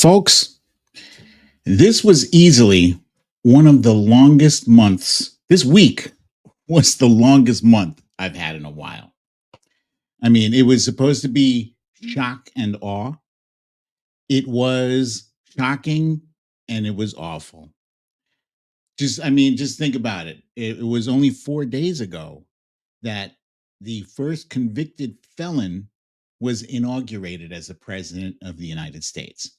Folks, this was easily one of the longest months. This week was the longest month I've had in a while. I mean, it was supposed to be shock and awe. It was shocking and it was awful. Just think about it. It was only 4 days ago that the first convicted felon was inaugurated as the president of the United States.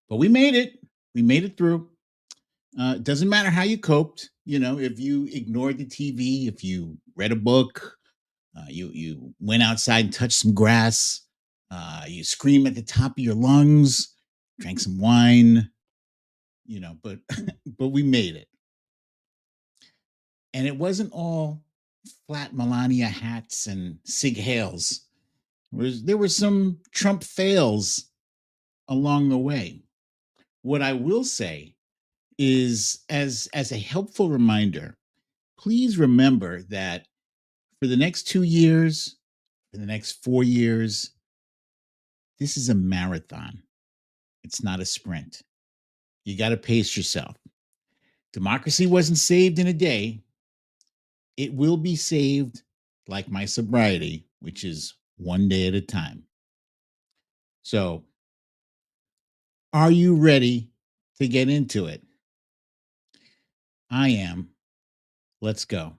But we made it. We made it through. It doesn't matter how you coped. You know, if you ignored the TV, if you read a book, you went outside and touched some grass, you scream at the top of your lungs, drank some wine, but but we made it. And it wasn't all flat Melania hats and Sig Hales. There were some Trump fails along the way. What I will say is, as a helpful reminder, please remember that for the next 2 years, for the next 4 years, this is a marathon. It's not a sprint. You got to pace yourself. Democracy wasn't saved in a day. It will be saved like my sobriety, which is one day at a time. So, are you ready to get into it? I am. Let's go.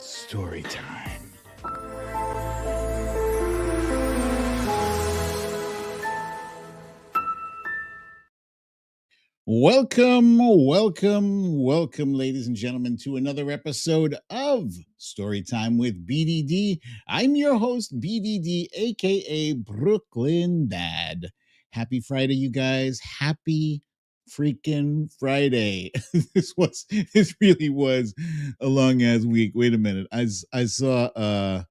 Story time. Welcome, ladies and gentlemen, to another episode of Storytime with BDD. I'm your host, BDD, aka Brooklyn Dad. Happy Friday, you guys. Happy freaking Friday. This really was a long ass week. Wait a minute. I saw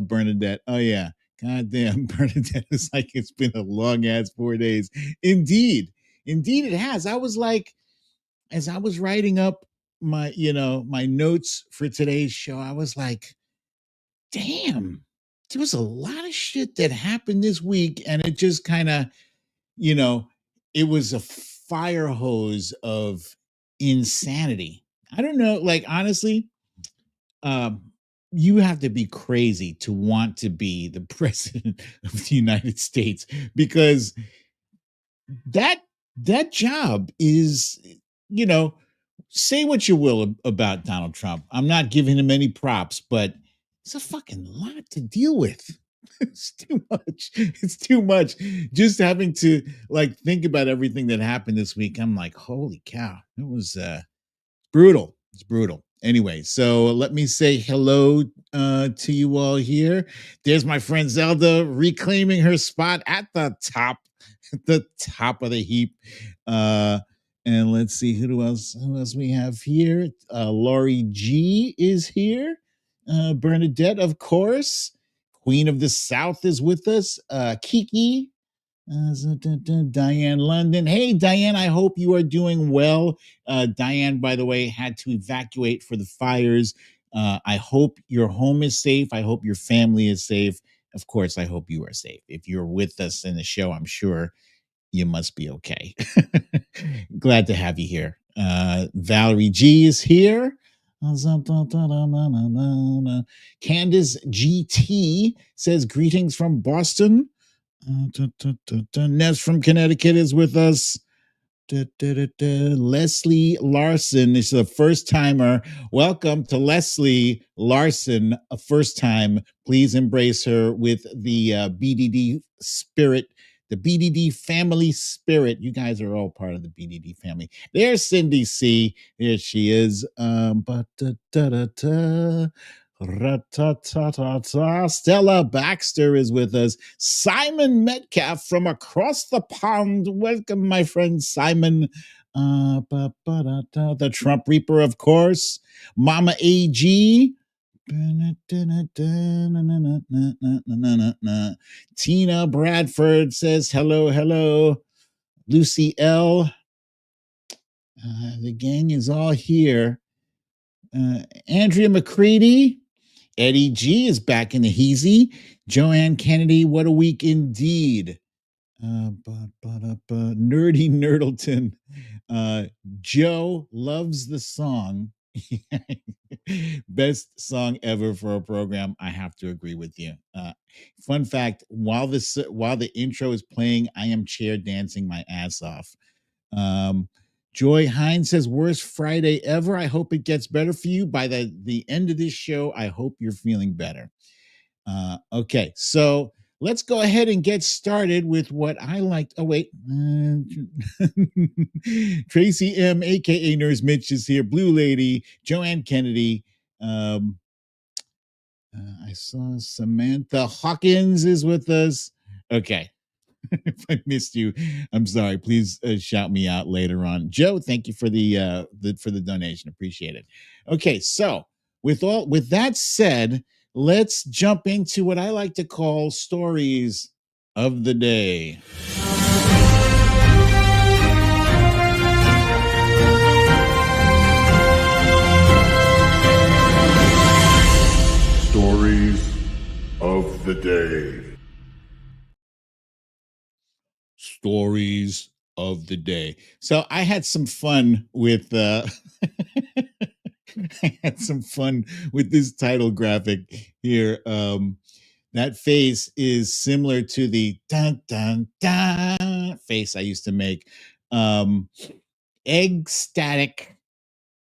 Bernadette. Oh yeah. Goddamn, Bernadette is like, it's been a long ass 4 days. Indeed it has. I was like, as I was writing up my notes for today's show, I was like, damn, there was a lot of shit that happened this week. And it just kind of, it was a fire hose of insanity. I don't know, like, honestly, you have to be crazy to want to be the president of the United States, because that job is, say what you will about Donald Trump. I'm not giving him any props, but it's a fucking lot to deal with. It's too much. It's too much. Just having to think about everything that happened this week. I'm like, holy cow. It was brutal. It's brutal. Anyway, so let me say hello to you all here. There's my friend Zelda reclaiming her spot at the top of the heap. And let's see who else we have here. Laurie G is here. Bernadette, of course. Queen of the South is with us. Kiki. Diane London. Hey, Diane, I hope you are doing well. Diane, by the way, had to evacuate for the fires. I hope your home is safe. I hope your family is safe. Of course, I hope you are safe. If you're with us in the show, I'm sure you must be okay. Glad to have you here. Valerie G is here. Candace GT says greetings from Boston. Ness from Connecticut is with us. Leslie Larson is the first timer. Welcome to Leslie Larson, a first time. Please embrace her with the BDD spirit the BDD family spirit. You guys are all part of the BDD family. There's Cindy C. There she is. Stella Baxter is with us. Simon Metcalf from across the pond. Welcome, my friend Simon. The Trump Reaper, of course. Mama AG. Tina Bradford says hello, hello. Lucy L. The gang is all here. Andrea McCready. Eddie G is back in the heezy. Joanne Kennedy, what a week indeed. Nerdy Nerdleton. Joe loves the song. Best song ever for a program. I have to agree with you. Fun fact: while the intro is playing, I am chair dancing my ass off. Joy Hines says, worst Friday ever. I hope it gets better for you. By the end of this show, I hope you're feeling better. Okay, so let's go ahead and get started with what I liked. Oh, wait. Tracy M., a.k.a. Nurse Mitch, is here. Blue Lady, Joanne Kennedy. I saw Samantha Hawkins is with us. Okay. If I missed you, I'm sorry. Please shout me out later on. Joe, thank you for the donation. Appreciate it. Okay, so with that said, let's jump into what I like to call stories of the day. Stories of the day. Stories of the day. So I had some fun with I had some fun with this title graphic here. That face is similar to the dun dun dun face I used to make. Egg static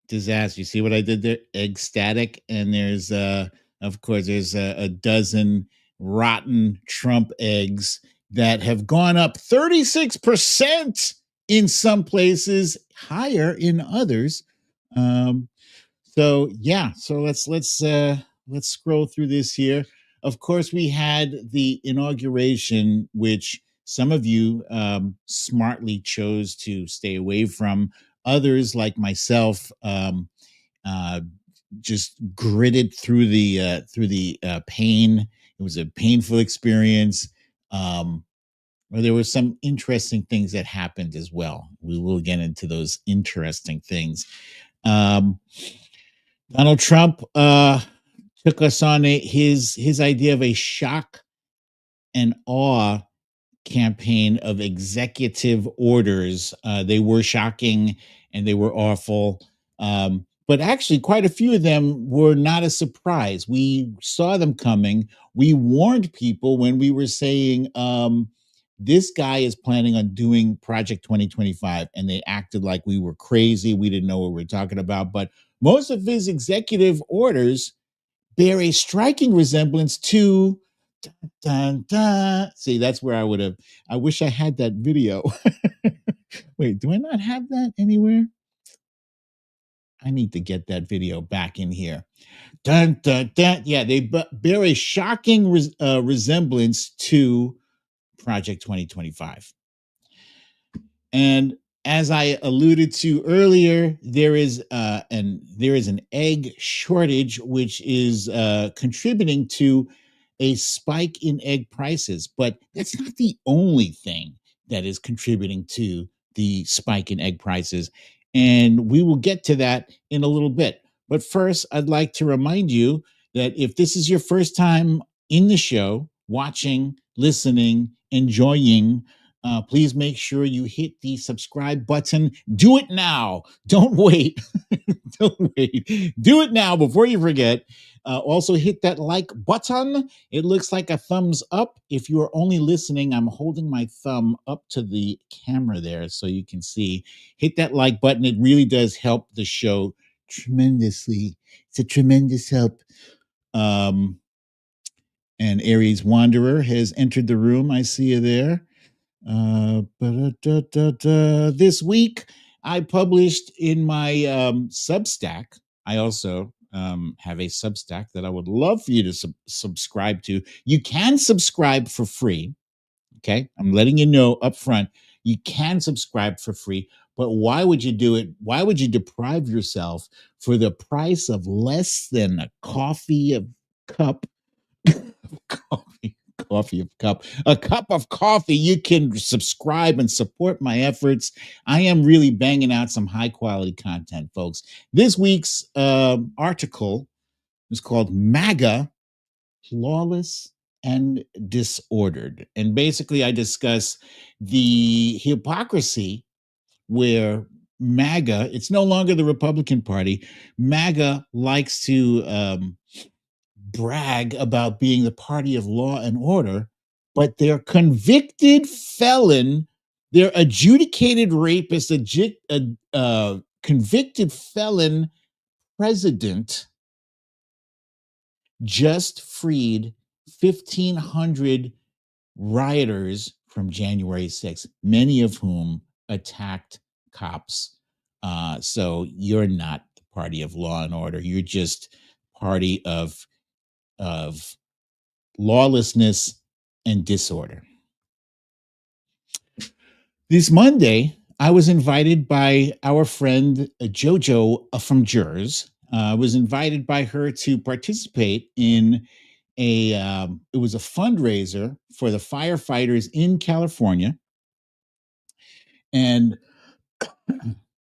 disaster. You see what I did there? Egg static. And there's of course there's a dozen rotten Trump eggs that have gone up 36% in some places, higher in others. So yeah, so let's scroll through this here. Of course, we had the inauguration, which some of you smartly chose to stay away from. Others, like myself, just gritted through the pain. It was a painful experience. Well, there were some interesting things that happened as well. We will get into those interesting things. Donald Trump took us on his idea of a shock and awe campaign of executive orders. They were shocking and they were awful. But actually, quite a few of them were not a surprise. We saw them coming. We warned people when we were saying, this guy is planning on doing Project 2025, and they acted like we were crazy. We didn't know what we were talking about. But most of his executive orders bear a striking resemblance to dun, dun, dun. See, that's where I wish I had that video. Wait, do I not have that anywhere? I need to get that video back in here. Dun, dun, dun. Yeah, they bear a shocking resemblance to Project 2025. And as I alluded to earlier, there is an egg shortage, which is contributing to a spike in egg prices. But that's not the only thing that is contributing to the spike in egg prices. And we will get to that in a little bit. But first, I'd like to remind you that if this is your first time in the show, watching, listening, enjoying, please make sure you hit the subscribe button. Do it now. Don't wait. Don't wait. Do it now before you forget. Also, hit that like button. It looks like a thumbs up. If you are only listening, I'm holding my thumb up to the camera there so you can see. Hit that like button. It really does help the show tremendously. It's a tremendous help. And Aries Wanderer has entered the room. I see you there. This week, I published in my Substack. I also have a Substack that I would love for you to subscribe to. You can subscribe for free. Okay. I'm letting you know up front. You can subscribe for free, but why would you do it? Why would you deprive yourself for the price of less than a coffee a cup? coffee, a cup of coffee. You can subscribe and support my efforts. I am really banging out some high quality content, folks. This week's article is called MAGA, Lawless and Disordered. And basically, I discuss the hypocrisy where MAGA, it's no longer the Republican Party. MAGA likes to brag about being the party of law and order, but their convicted felon, their adjudicated rapist, convicted felon president just freed 1,500 rioters from January 6th, many of whom attacked cops. So you're not the party of law and order. You're just party of lawlessness and disorder. This Monday, I was invited by our friend Jojo from Jers. I was invited by her to participate in it was a fundraiser for the firefighters in California. And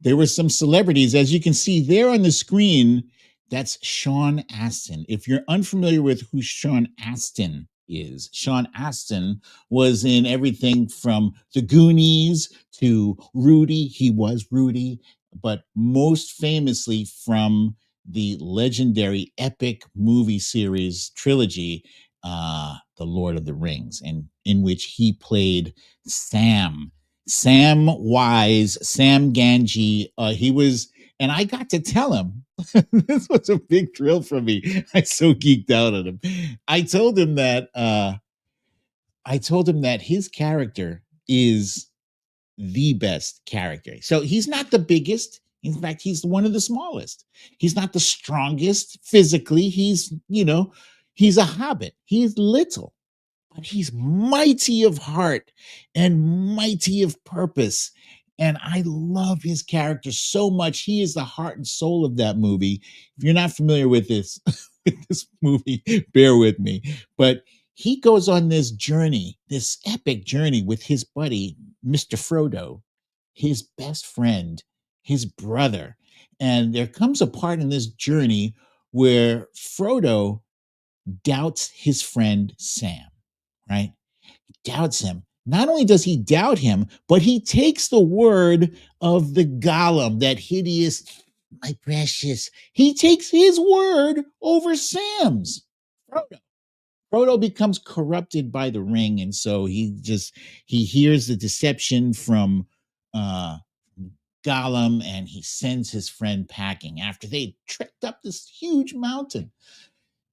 there were some celebrities, as you can see there on the screen. That's Sean Astin. If you're unfamiliar with who Sean Astin is, Sean Astin was in everything from The Goonies to Rudy. He was Rudy, but most famously from the legendary epic movie series trilogy, The Lord of the Rings, and in which he played Sam Wise, Sam Ganji. He was, and I got to tell him, this was a big thrill for me. I so geeked out on him. I told him that his character is the best character. So he's not the biggest. In fact, he's one of the smallest. He's not the strongest physically. He's a hobbit. He's little, but he's mighty of heart and mighty of purpose. And I love his character so much. He is the heart and soul of that movie. If you're not familiar with this, with this movie, bear with me. But he goes on this journey, this epic journey with his buddy, Mr. Frodo, his best friend, his brother. And there comes a part in this journey where Frodo doubts his friend Sam, right? Doubts him. Not only does he doubt him, but he takes the word of the Gollum, that hideous, my precious. He takes his word over Sam's. Frodo becomes corrupted by the ring, and so he hears the deception from uh, Gollum, and he sends his friend packing after they trekked up this huge mountain.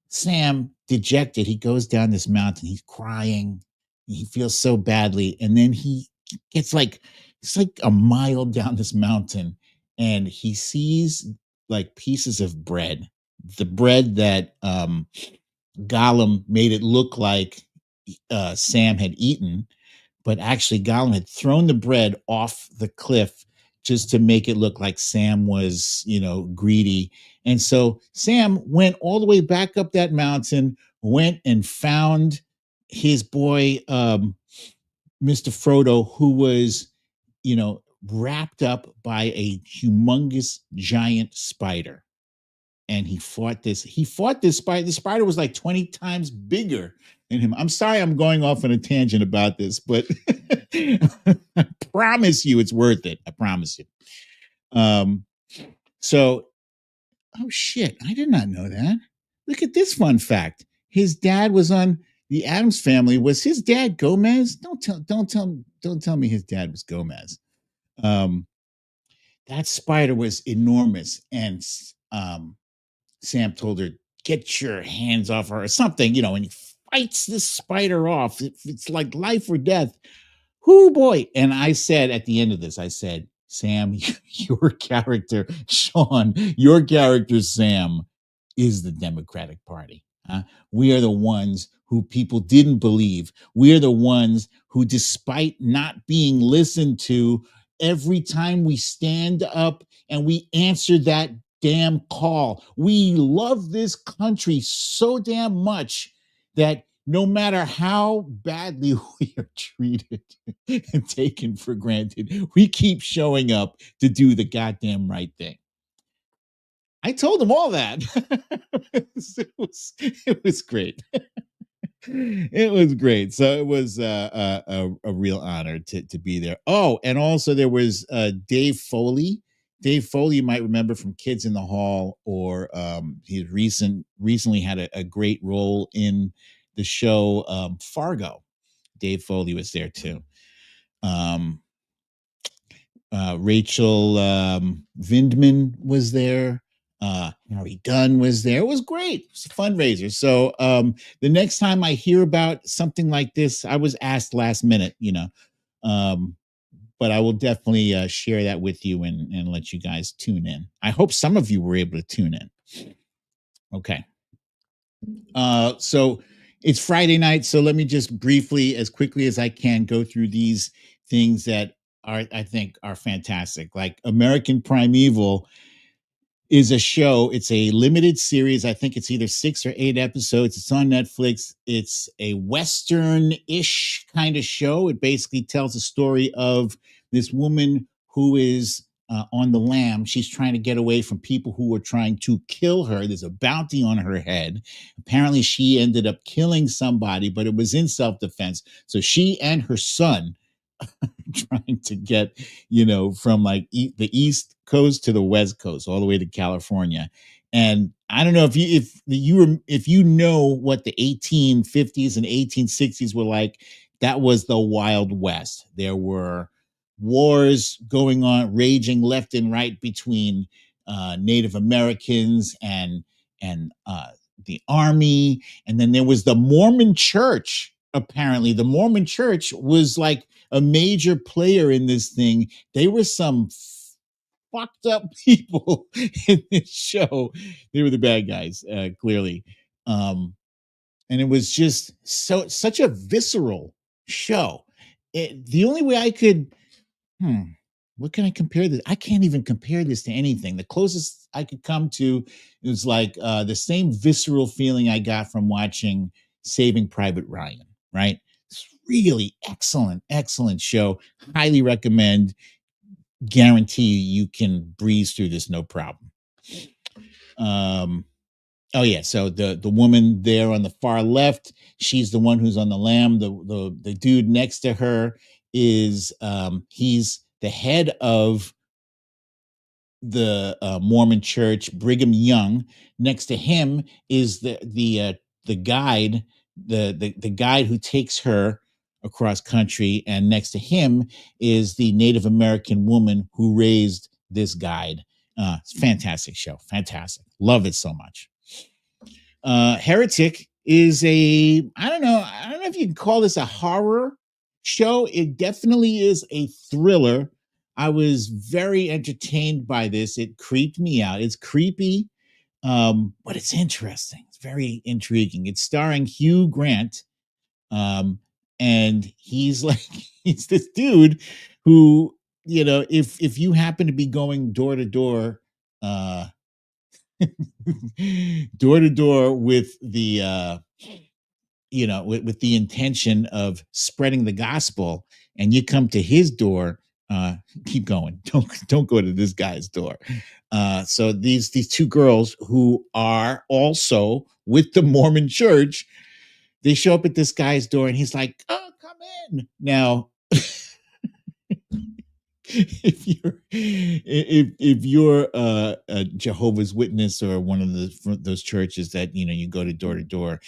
Sam, dejected, he goes down this mountain. He's crying. He feels so badly. And then he gets it's like a mile down this mountain, and he sees like pieces of bread, the bread that Gollum made it look like Sam had eaten, but actually Gollum had thrown the bread off the cliff just to make it look like Sam was, greedy. And so Sam went all the way back up that mountain, went and found his boy, Mr. Frodo, who was, wrapped up by a humongous giant spider. And he fought this spider. The spider was like 20 times bigger than him. I'm sorry I'm going off on a tangent about this, but I promise you it's worth it. I promise you. So, oh shit, I did not know that. Look at this fun fact. His dad was on the Addams Family. Was his dad Gomez? Don't tell me his dad was Gomez. That spider was enormous, and Sam told her, "Get your hands off her," or something, and he fights this spider off. It's like life or death. Whoo boy. And I said at the end of this, I said, Sam, your character, Sean, your character, Sam, is the Democratic Party. Huh? We are the ones who people didn't believe. We are the ones who, despite not being listened to, every time we stand up and we answer that damn call, we love this country so damn much that no matter how badly we are treated and taken for granted, we keep showing up to do the goddamn right thing. I told him all that. It was great. It was great. So it was a real honor to be there. Oh, and also there was Dave Foley. Dave Foley, you might remember from Kids in the Hall, or he recently had a great role in the show Fargo. Dave Foley was there too. Um, Rachel Vindman was there. Harry Dunn was there. It was great. It's a fundraiser. So the next time I hear about something like this, I was asked last minute, but I will definitely share that with you and let you guys tune in. I hope some of you were able to tune in. Okay. So it's Friday night. So let me just briefly, as quickly as I can, go through these things that I think are fantastic. Like American Primeval is a show. It's a limited series. I think it's either 6 or 8 episodes. It's on Netflix. It's a Western-ish kind of show. It basically tells the story of this woman who is on the lam. She's trying to get away from people who are trying to kill her. There's a bounty on her head. Apparently, she ended up killing somebody, but it was in self-defense. So she and her son trying to get, from like the East Coast to the West Coast, all the way to California. And I don't know if you know what the 1850s and 1860s were like. That was the Wild West. There were wars going on, raging left and right between Native Americans and the army, and then there was the Mormon Church. Apparently, the Mormon Church was like a major player in this thing. They were some fucked up people in this show. They were the bad guys, clearly. And it was just such a visceral show. The only way I could, what can I compare this? I can't even compare this to anything. The closest I could come to is like the same visceral feeling I got from watching Saving Private Ryan, right? It's really excellent, excellent show. Highly recommend. Guarantee you can breeze through this no problem. Oh yeah, so the woman there on the far left, she's the one who's on the lam. The dude next to her is he's the head of the Mormon Church, Brigham Young. Next to him is the guide, the guide who takes her across country, and next to him is the Native American woman who raised this guide. It's a fantastic show, fantastic, love it so much. Heretic is I don't know if you can call this a horror show. It definitely is a thriller. I was very entertained by this. It creeped me out. It's creepy, but it's interesting. It's very intriguing. It's starring Hugh Grant, and he's like he's this dude who, if you happen to be going door to door, door to door with the with the intention of spreading the gospel, and you come to his door, keep going. Don't go to this guy's door. So these two girls who are also with the Mormon Church, they show up at this guy's door, and he's like, "Oh, come in." Now, if you're a Jehovah's Witness or one of those churches that you go to door to door,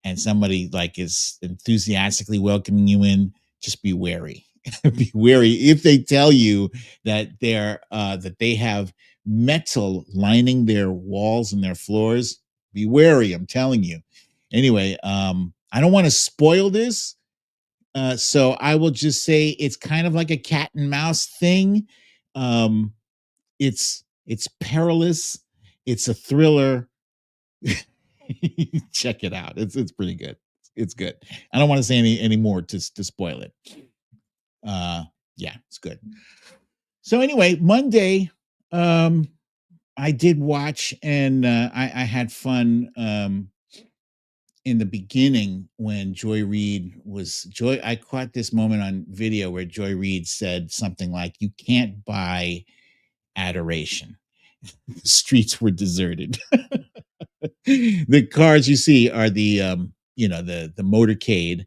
and somebody like is enthusiastically welcoming you in, just be wary. Be wary if they tell you that they have metal lining their walls and their floors. Be wary, I'm telling you. Anyway, I don't want to spoil this, So I will just say it's kind of like a cat and mouse thing. Um, it's perilous. It's a thriller. Check it out. It's pretty good. It's good. I don't want to say any more to spoil it. Uh, yeah, it's good. So anyway, Monday, um, I did watch and I had fun. In the beginning when Joy Reid was Joy, I caught this moment on video where Joy Reid said something like, "You can't buy adoration." The streets were deserted. The cars you see are the motorcade,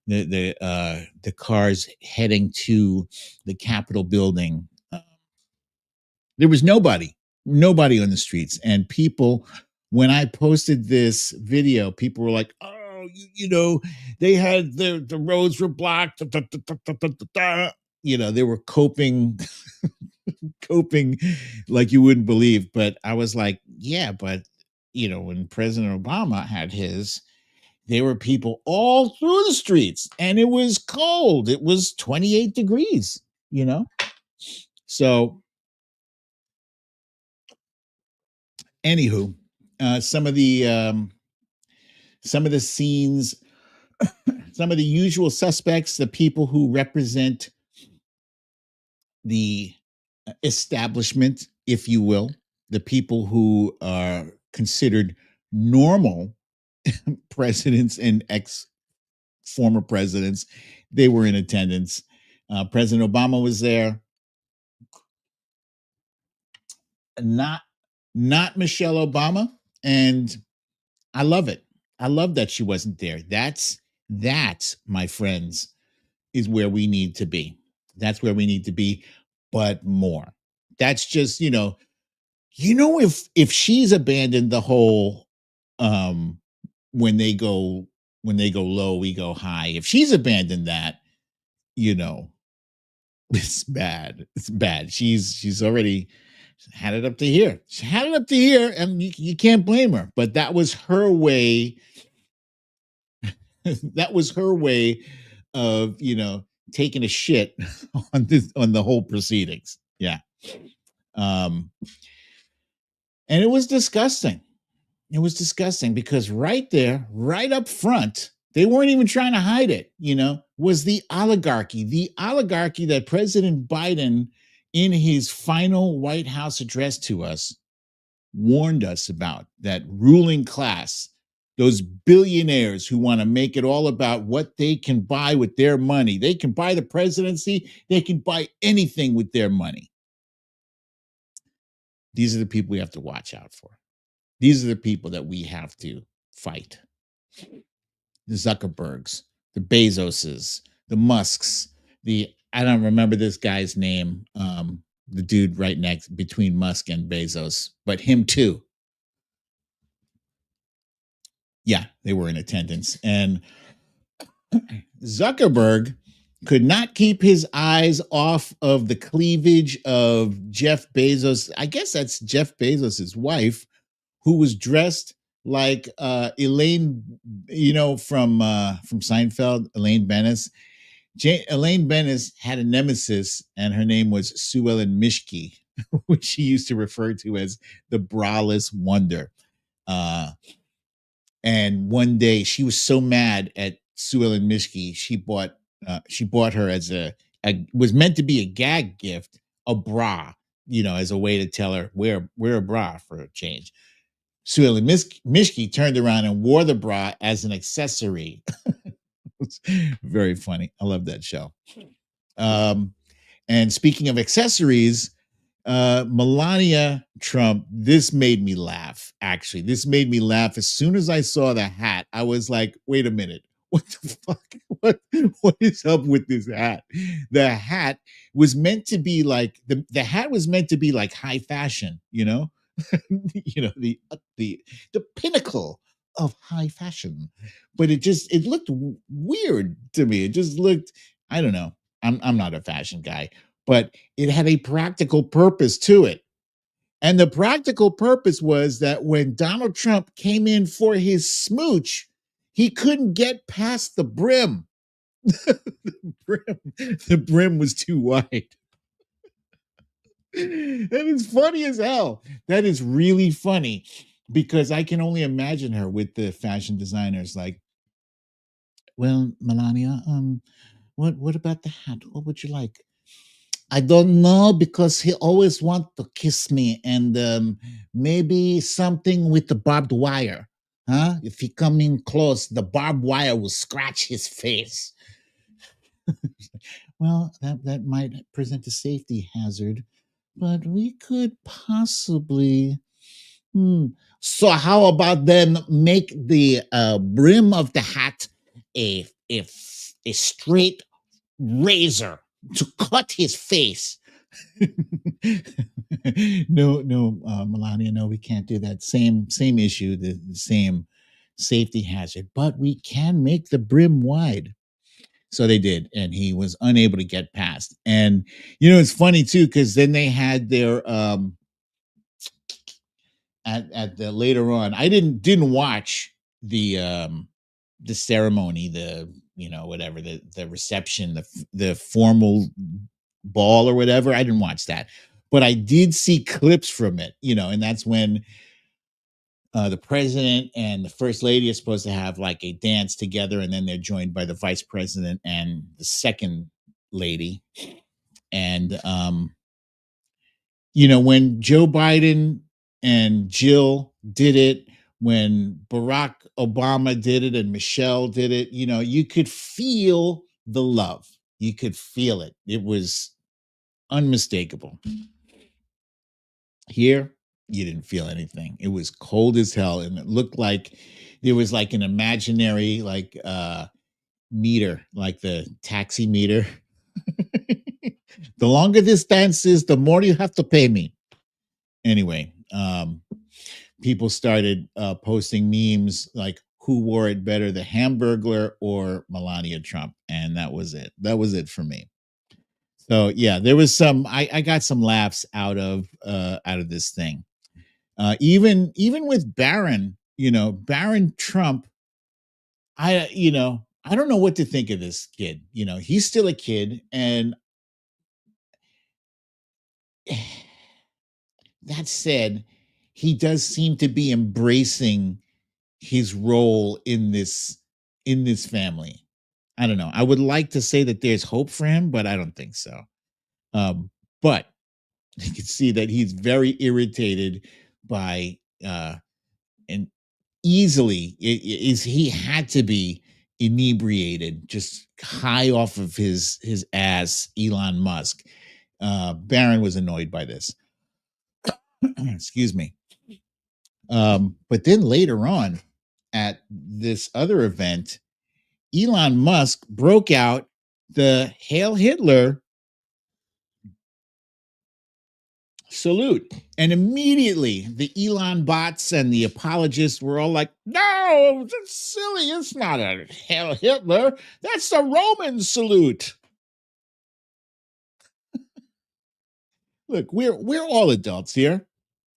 the cars heading to the Capitol building. There was nobody on the streets, and people. When I posted this video, people were like, "Oh, they had the roads were blocked." Da, da, da, da, da, da, da, da." They were coping like you wouldn't believe. But I was like, yeah, but when President Obama had his, there were people all through the streets, and it was cold. It was 28 degrees. So, anywho, some of the scenes, some of the usual suspects, the people who represent the establishment, if you will, the people who are considered normal presidents and ex former presidents, they were in attendance. President Obama was there. Not not Michelle Obama, and I love it. I love that she wasn't there. That's my friends is where we need to be. That's where we need to be, but more. That's just, if she's abandoned the whole um when they go low, we go high. If she's abandoned that, you know, it's bad. It's bad. She's already had it up to here. She had it up to here, and you can't blame her. But that was her way. That was her way of taking a shit on the whole proceedings. Yeah. Um, and it was disgusting. It was disgusting because right there, right up front, they weren't even trying to hide it, was the oligarchy. The oligarchy that President Biden, in his final White House address to us, warned us about. That ruling class, those billionaires who want to make it all about what they can buy with their money. They can buy the presidency, they can buy anything with their money. These are the people we have to watch out for. These are the people that we have to fight. The Zuckerbergs, the Bezoses, the Musks, I don't remember this guy's name, the dude right next between Musk and Bezos, but him too. Yeah, they were in attendance. And Zuckerberg could not keep his eyes off of the cleavage of Jeff Bezos. I guess that's Jeff Bezos's wife, who was dressed like Elaine, from Seinfeld, Elaine Bennis. Elaine Bennis had a nemesis, and her name was Sue Ellen Mishke, which she used to refer to as the braless wonder. And one day she was so mad at Sue Ellen Mishke, she bought her as was meant to be a gag gift, a bra, as a way to tell her wear a bra for a change. Sue Ellen Mishke turned around and wore the bra as an accessory. It's very funny. I love that show. And speaking of accessories, Melania Trump, this made me laugh. Actually, this made me laugh. As soon as I saw the hat, I was like, wait a minute. What the fuck? What is up with this hat? The hat was meant to be like the hat was meant to be like high fashion, the pinnacle of high fashion. But it looked weird to me. It just looked, I don't know. I'm not a fashion guy, but it had a practical purpose to it. And the practical purpose was that when Donald Trump came in for his smooch, he couldn't get past the brim. The brim was too wide. That is funny as hell. That is really funny because I can only imagine her with the fashion designers like, well, Melania, what about the hat? What would you like? I don't know because he always want to kiss me and maybe something with the barbed wire. Huh? If he come in close, the barbed wire will scratch his face. Well, that might present a safety hazard, but we could possibly. Hmm. So how about then make the brim of the hat a straight razor to cut his face? No, Melania, no, we can't do that. Same issue, the same safety hazard, but we can make the brim wide. So they did, and he was unable to get past. And it's funny too, because then they had their at the later on. I didn't watch the ceremony, the whatever the reception, the formal ball or whatever. I didn't watch that, but I did see clips from it. And that's when the president and the first lady are supposed to have like a dance together, and then they're joined by the vice president and the second lady. And when Joe Biden and Jill did it, when Barack Obama did it and Michelle did it, you could feel the love. You could feel it. It was unmistakable. Here, you didn't feel anything. It was cold as hell, and it looked like there was like an imaginary meter, like the taxi meter. The longer this dance is, the more you have to pay me. Anyway, people started posting memes like who wore it better, the Hamburglar or Melania Trump, and that was it. That was it for me. So yeah, there was some. I got some laughs out of this thing. Even with Barron, Barron Trump. I don't know what to think of this kid. He's still a kid, and that said, he does seem to be embracing his role in this family. I don't know. I would like to say that there's hope for him, but I don't think so. But you can see that he's very irritated by and easily is he had to be inebriated, just high off of his ass, Elon Musk. Barron was annoyed by this. Excuse me. But then later on at this other event, Elon Musk broke out the Hail Hitler salute. And immediately the Elon bots and the apologists were all like, no, that's silly. It's not a Hail Hitler. That's the Roman salute. Look, we're all adults here.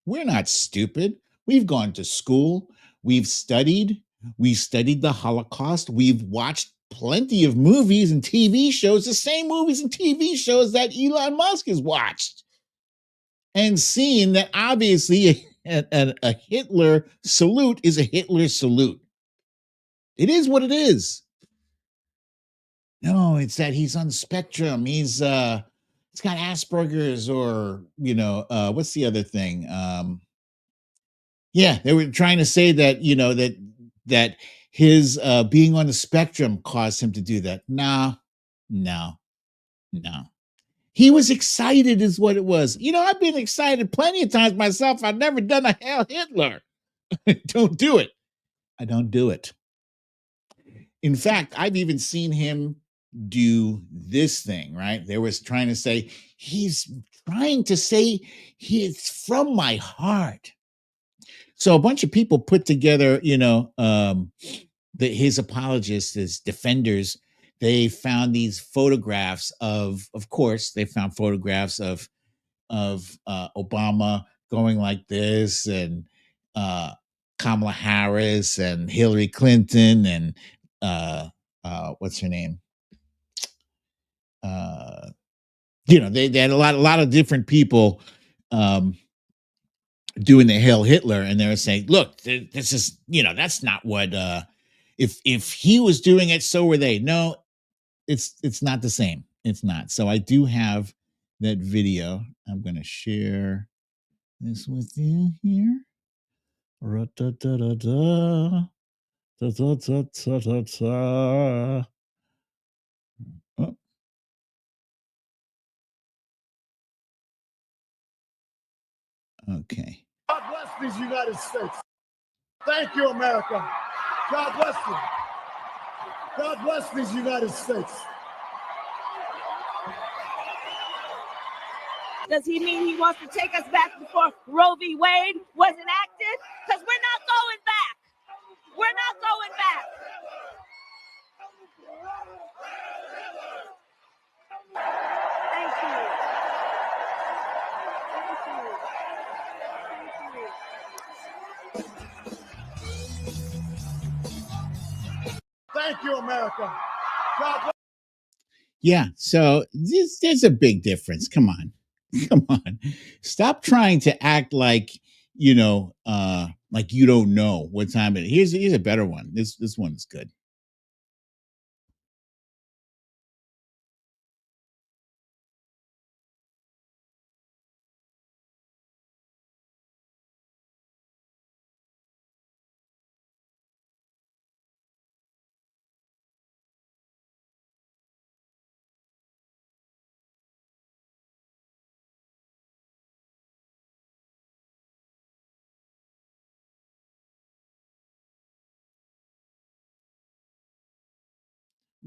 We're not stupid. We've gone to school. We've studied. We studied the Holocaust. We've watched plenty of movies and TV shows, the same movies and TV shows that Elon Musk has watched, and seen that obviously a Hitler salute is a Hitler salute. It is what it is. No, it's that he's on the spectrum. He's got Asperger's, or what's the other thing? Yeah, they were trying to say that that his being on the spectrum caused him to do that. No, no, no. He was excited, is what it was. I've been excited plenty of times myself. I've never done a Hail Hitler. Don't do it. I don't do it. In fact, I've even seen him do this thing, right? They was trying to say he's trying to say he's from my heart. So a bunch of people put together, his apologists, his defenders. They found these photographs of course, they found photographs of Obama going like this, and Kamala Harris and Hillary Clinton and what's her name? they had a lot of different people doing the Hail Hitler, and they were saying, look, this is, that's not what if he was doing it, so were they. No, it's not the same. It's not. So I do have that video. I'm gonna share this with you here. Ra-da-da-da-da. Da-da-da-da-da-da. Oh, okay. God bless these United States. Thank you, America. God bless you. God bless these United States. Does he mean he wants to take us back before Roe v. Wade was enacted? Because we're not going back. We're not going back. Thank you. Thank you, America. God bless. Yeah, so there's a big difference. Come on. Come on. Stop trying to act like, like you don't know what time it is. Here's a better one. This one's good.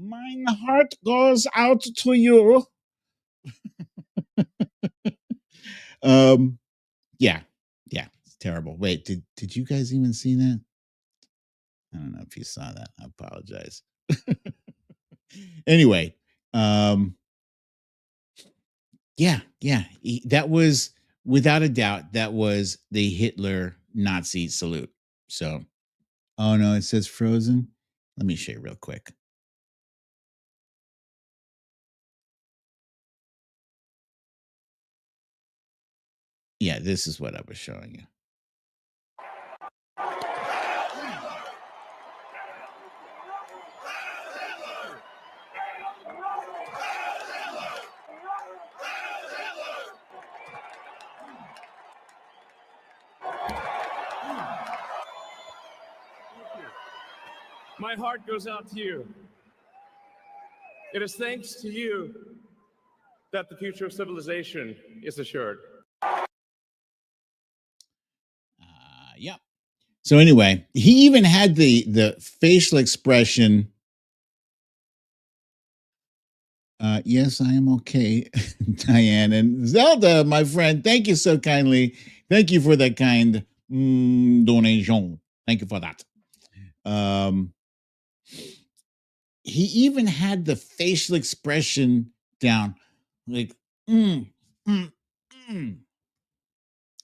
My heart goes out to you. Yeah. Yeah, it's terrible. Wait, did you guys even see that? I don't know if you saw that. I apologize. Anyway, yeah, that was without a doubt that was the Hitler Nazi salute. So, oh no, it says frozen. Let me show you real quick. Yeah, this is what I was showing you. My heart goes out to you. It is thanks to you that the future of civilization is assured. Yeah. So anyway, he even had the facial expression. Yes, I am okay, Diane. And Zelda, my friend, thank you so kindly. Thank you for that kind donation. Thank you for that. He even had the facial expression down, like,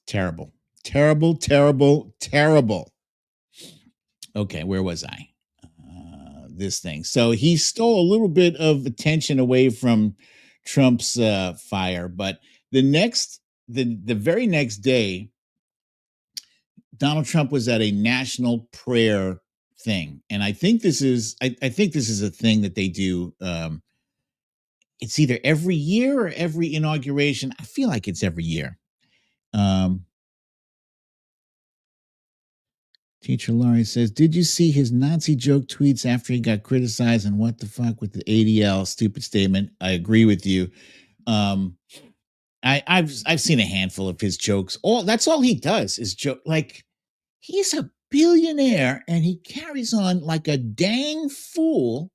terrible, terrible, terrible, terrible. Okay, where was I? This thing. So he stole a little bit of attention away from Trump's fire, but the very next day, Donald Trump was at a national prayer thing, and I think this is I think this is a thing that they do. It's either every year or every inauguration. I feel like it's every year. Teacher Laurie says, "Did you see his Nazi joke tweets after he got criticized? And what the fuck with the ADL stupid statement?" I agree with you. I've seen a handful of his jokes. That's all he does is joke. Like, he's a billionaire and he carries on like a dang fool.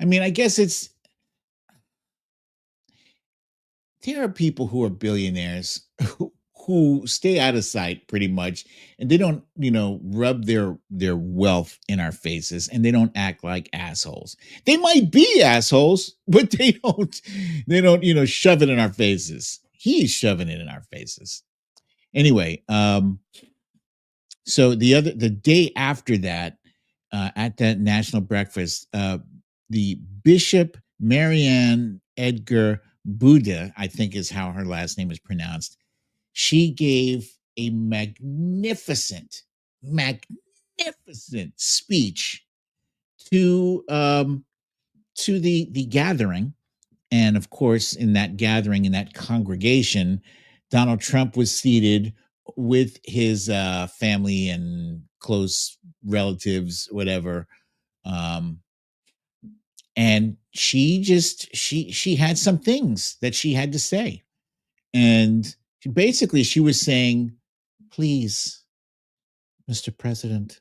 I mean, I guess there are people who are billionaires who stay out of sight pretty much, and they don't, rub their wealth in our faces, and they don't act like assholes. They might be assholes, but they don't shove it in our faces. He's shoving it in our faces. Anyway, so the day after that, at that national breakfast, the Bishop Marianne Edgar Buddha, I think is how her last name is pronounced. She gave a magnificent speech to the gathering. And of course, in that gathering, in that congregation, Donald Trump was seated with his family and close relatives, whatever. Um, and she had some things that she had to say, and basically she was saying, "Please, Mr. President,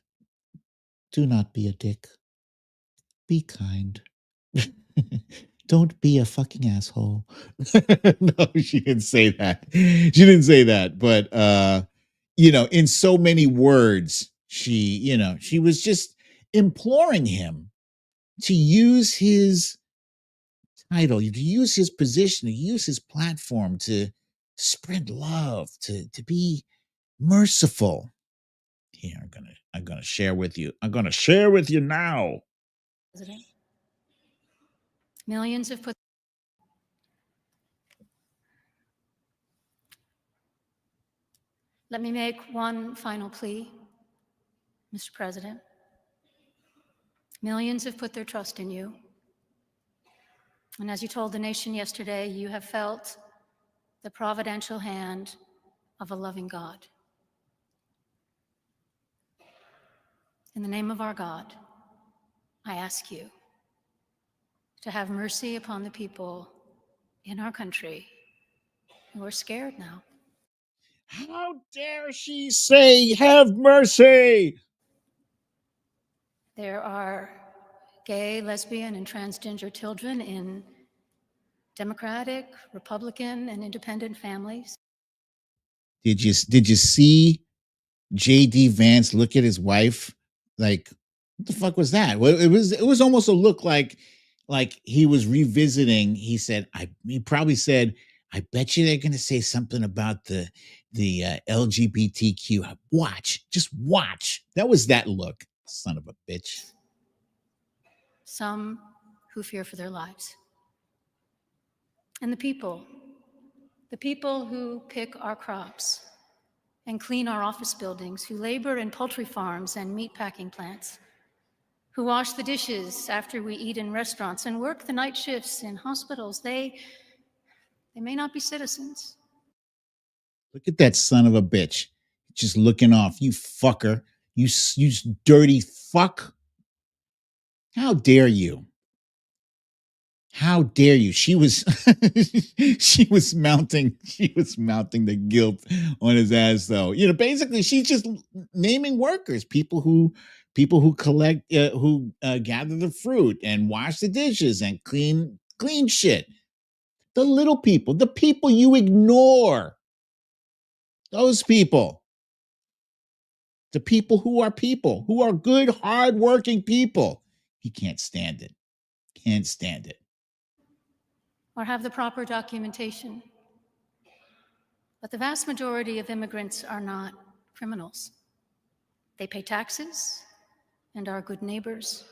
do not be a dick. Be kind." Don't be a fucking asshole. No, she didn't say that. She didn't say that. But in so many words, she was just imploring him to use his title, to use his position, to use his platform to spread love, to be merciful. Here, I'm gonna share with you. I'm gonna share with you now. President. Millions have put. Let me make one final plea, Mr. President. Millions have put their trust in you. And as you told the nation yesterday, you have felt the providential hand of a loving God. In the name of our God, I ask you to have mercy upon the people in our country who are scared now. How dare she say, "Have mercy"? There are gay, lesbian, and transgender children in Democratic, Republican, and independent families. Did you see JD Vance look at his wife like, what the fuck was that? Well, it was almost a look like he was revisiting. He probably said, "I bet you they're going to say something about the LGBTQ. Just watch." That was that look. Son of a bitch. Some who fear for their lives. And the people who pick our crops and clean our office buildings, who labor in poultry farms and meatpacking plants, who wash the dishes after we eat in restaurants and work the night shifts in hospitals, they may not be citizens. Look at that son of a bitch. Just looking off. You fucker. You dirty fuck. How dare you? How dare you? She was mounting the guilt on his ass, though. Basically she's just naming workers, people who collect, who gather the fruit and wash the dishes and clean shit. The little people, the people you ignore. Those people. The people who are good, hardworking people. He can't stand it. Can't stand it. Or have the proper documentation. But the vast majority of immigrants are not criminals. They pay taxes and are good neighbors.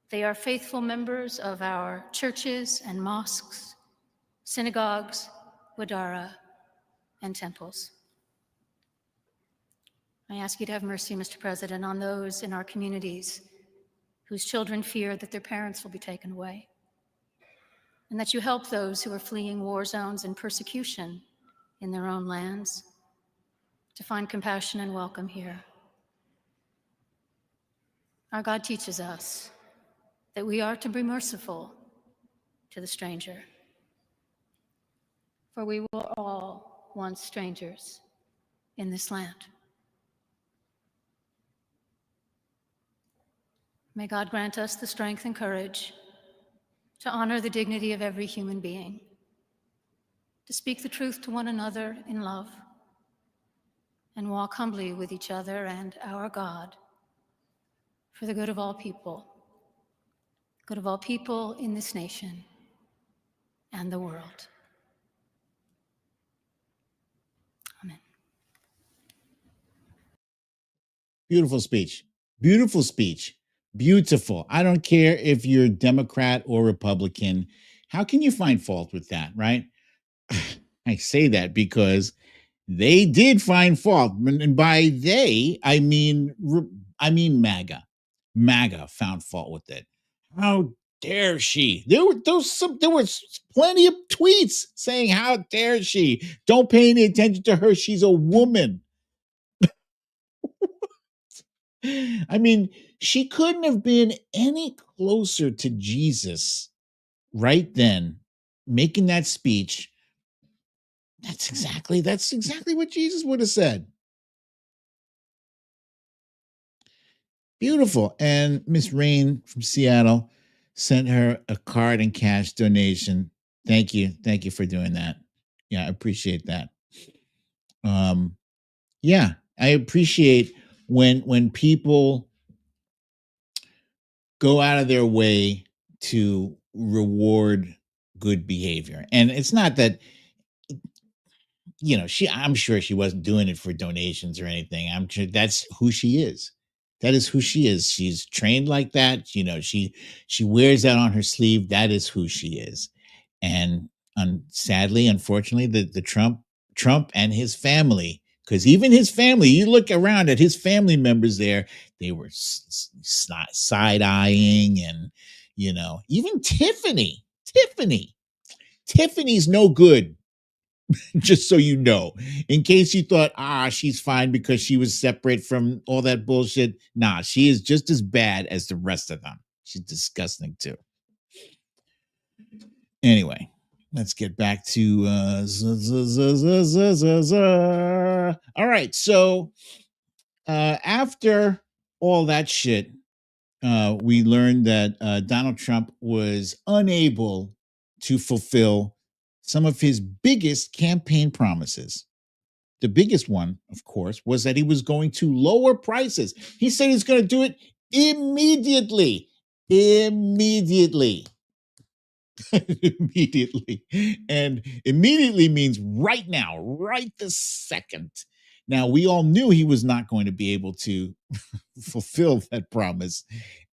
They are faithful members of our churches and mosques, synagogues, wadara, and temples. I ask you to have mercy, Mr. President, on those in our communities whose children fear that their parents will be taken away, and that you help those who are fleeing war zones and persecution in their own lands to find compassion and welcome here. Our God teaches us that we are to be merciful to the stranger, for we were all once strangers in this land. May God grant us the strength and courage to honor the dignity of every human being, to speak the truth to one another in love, and walk humbly with each other and our God for the good of all people in this nation and the world. Amen. Beautiful speech. Beautiful speech. Beautiful. I don't care if you're Democrat or Republican. How can you find fault with that, right? I say that because they did find fault, and by they, I mean MAGA. MAGA found fault with it. How dare she? There was plenty of tweets saying, "How dare she? Don't pay any attention to her. She's a woman." I mean, she couldn't have been any closer to Jesus right then, making that speech. That's exactly what Jesus would have said. Beautiful. And Miss Rain from Seattle sent her a card and cash donation. Thank you. Thank you for doing that. Yeah, I appreciate that. Yeah, I appreciate when people go out of their way to reward good behavior. And it's not that, I'm sure she wasn't doing it for donations or anything. I'm sure that's who she is. That is who she is. She's trained like that. She wears that on her sleeve. That is who she is. And sadly, unfortunately, the Trump and his family, because even his family, you look around at his family members there, they were side eyeing, and even Tiffany's no good. Just so you know, in case you thought, she's fine because she was separate from all that bullshit. Nah, she is just as bad as the rest of them. She's disgusting too. Anyway, let's get back to all right. So after all that shit, we learned that Donald Trump was unable to fulfill some of his biggest campaign promises. The biggest one, of course, was that he was going to lower prices. He said he's going to do it immediately. Immediately. Immediately. And immediately means right now, right this second. Now, we all knew he was not going to be able to fulfill that promise.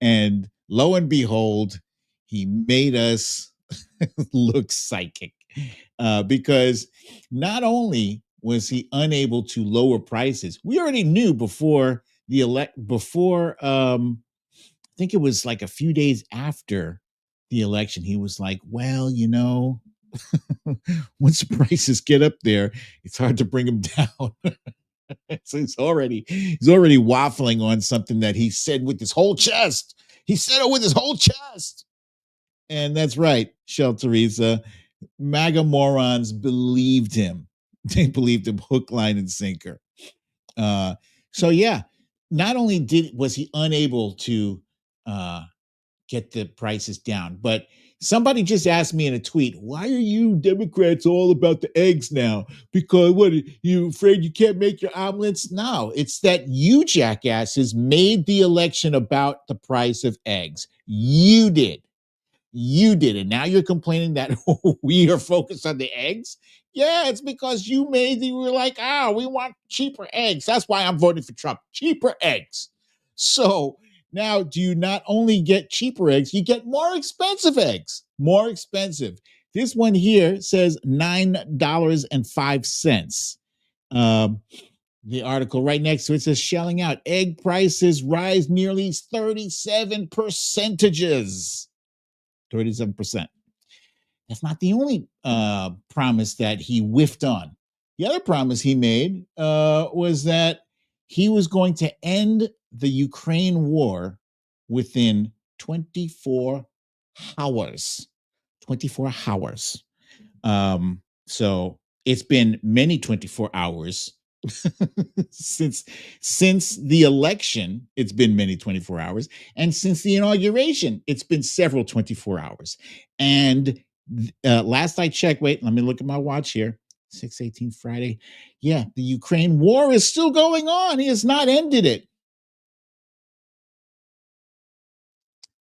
And lo and behold, he made us look psychic, because not only was he unable to lower prices, we already knew before I think it was like a few days after the election, he was like, well, once the prices get up there, it's hard to bring them down. So he's already waffling on something that he said with his whole chest. He said it with his whole chest. And that's right, Shel Teresa. MAGA morons believed him. They believed him hook, line, and sinker. So yeah, not only was he unable to get the prices down, but somebody just asked me in a tweet, why are you Democrats all about the eggs now? Because what, are you afraid you can't make your omelets? No, it's that you jackasses made the election about the price of eggs. You did. You did it. Now you're complaining that we are focused on the eggs. Yeah, it's because you were like, we want cheaper eggs. That's why I'm voting for Trump. Cheaper eggs. So now, do you not only get cheaper eggs, you get more expensive eggs. More expensive. This one here says $9.05. The article right next to it says shelling out. Egg prices rise nearly 37 percentages. 37%. That's not the only promise that he whiffed on. The other promise he made was that he was going to end the Ukraine war within 24 hours. 24 hours. So it's been many 24 hours since the election. It's been many 24 hours, and since the inauguration, it's been several 24 hours. And last I checked, wait, let me look at my watch here. 6/18 Friday. Yeah, the Ukraine war is still going on. He has not ended it.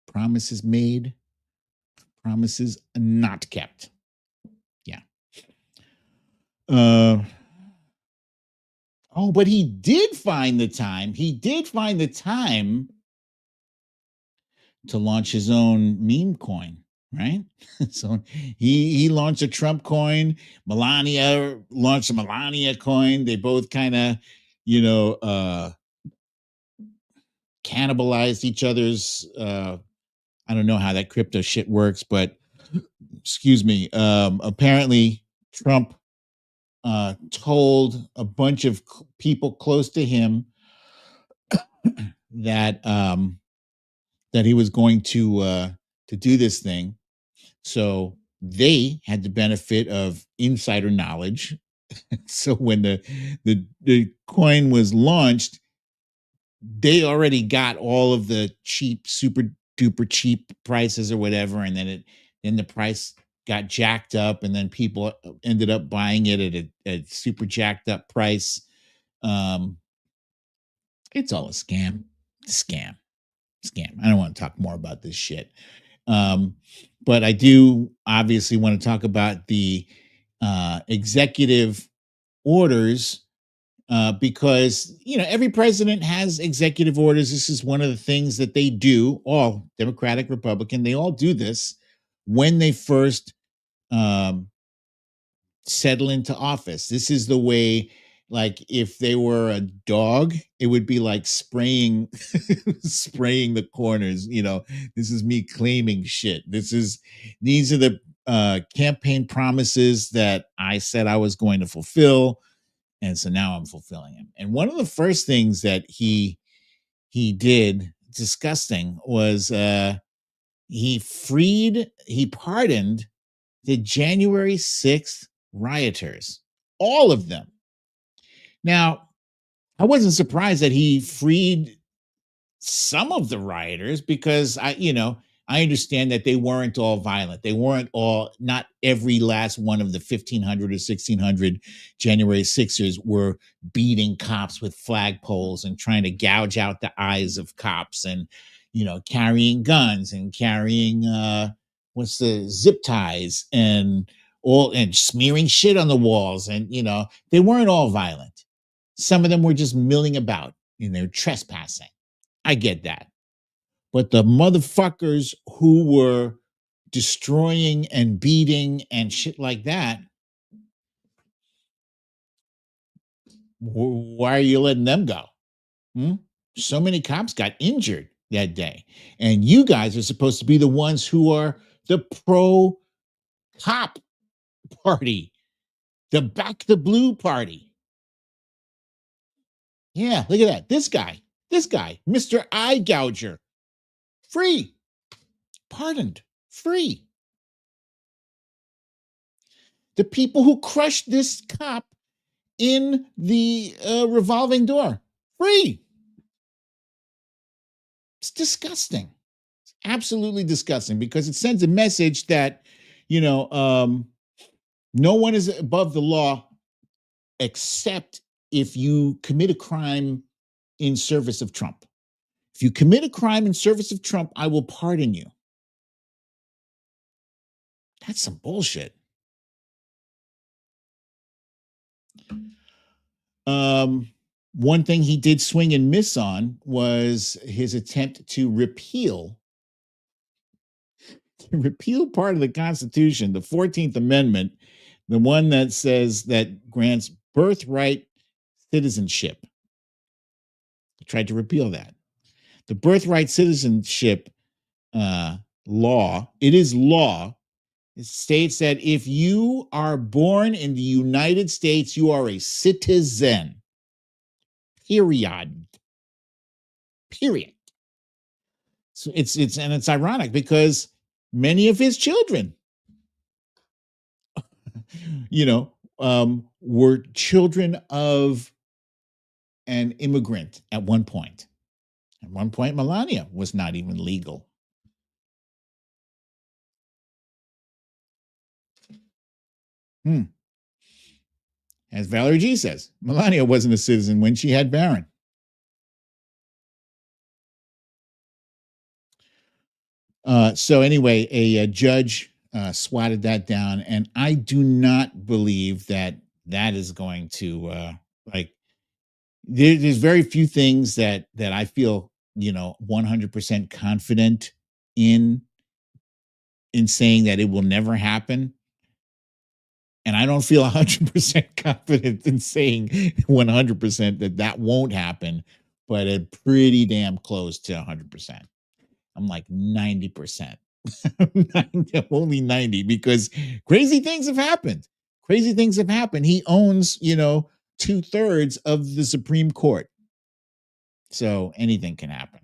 Promises made, promises not kept. Yeah. But he did find the time. He did find the time to launch his own meme coin, right? So he launched a Trump coin. Melania launched a Melania coin. They both kind of, you know, cannibalized each other's. I don't know how that crypto shit works, but excuse me. Apparently, Trump told a bunch of people close to him that that he was going to do this thing. So they had the benefit of insider knowledge. So when the coin was launched, they already got all of the cheap, super duper cheap prices or whatever, and then the price got jacked up, and then people ended up buying it at a super jacked up price. It's all a scam. Scam. I don't want to talk more about this shit. But I do obviously want to talk about the executive orders because every president has executive orders. This is one of the things that they do. All Democratic, Republican, they all do this when they first um, settle into office. This is the way, like if they were a dog, it would be like spraying spraying the corners. This is me claiming shit. These are the campaign promises that I said I was going to fulfill, and so now I'm fulfilling them. And one of the first things that he did, disgusting, was he pardoned the January 6th rioters, all of them. Now, I wasn't surprised that he freed some of the rioters because I understand that they weren't all violent. They weren't all, not every last one of the 1,500 or 1,600 January 6ers were beating cops with flagpoles and trying to gouge out the eyes of cops and, carrying guns and carrying, zip ties and smearing shit on the walls. And, they weren't all violent. Some of them were just milling about and they're trespassing. I get that. But the motherfuckers who were destroying and beating and shit like that, why are you letting them go? So many cops got injured that day. And you guys are supposed to be the ones who are the pro cop party, the back the blue party. Yeah, look at that. This guy, Mr. Eye Gouger, free, pardoned, free. The people who crushed this cop in the revolving door, free. It's disgusting. It's absolutely disgusting because it sends a message that, no one is above the law except if you commit a crime in service of Trump. If you commit a crime in service of Trump, I will pardon you. That's some bullshit. One thing he did swing and miss on was his attempt to repeal part of the Constitution, the 14th Amendment, the one that says that grants birthright citizenship. He tried to repeal that. The birthright citizenship law, it is law. It states that if you are born in the United States, you are a citizen. Period. So it's ironic because many of his children, were children of an immigrant at one point. At one point, Melania was not even legal. As Valerie G says, Melania wasn't a citizen when she had Barron. So anyway, a judge swatted that down, and I do not believe that is going to there's very few things that I feel 100% confident in saying that it will never happen. And I don't feel 100% confident in saying 100% that that won't happen, but it's pretty damn close to 100%. I'm like 90%. Only 90, because crazy things have happened. Crazy things have happened. He owns, 2/3 of the Supreme Court. So anything can happen.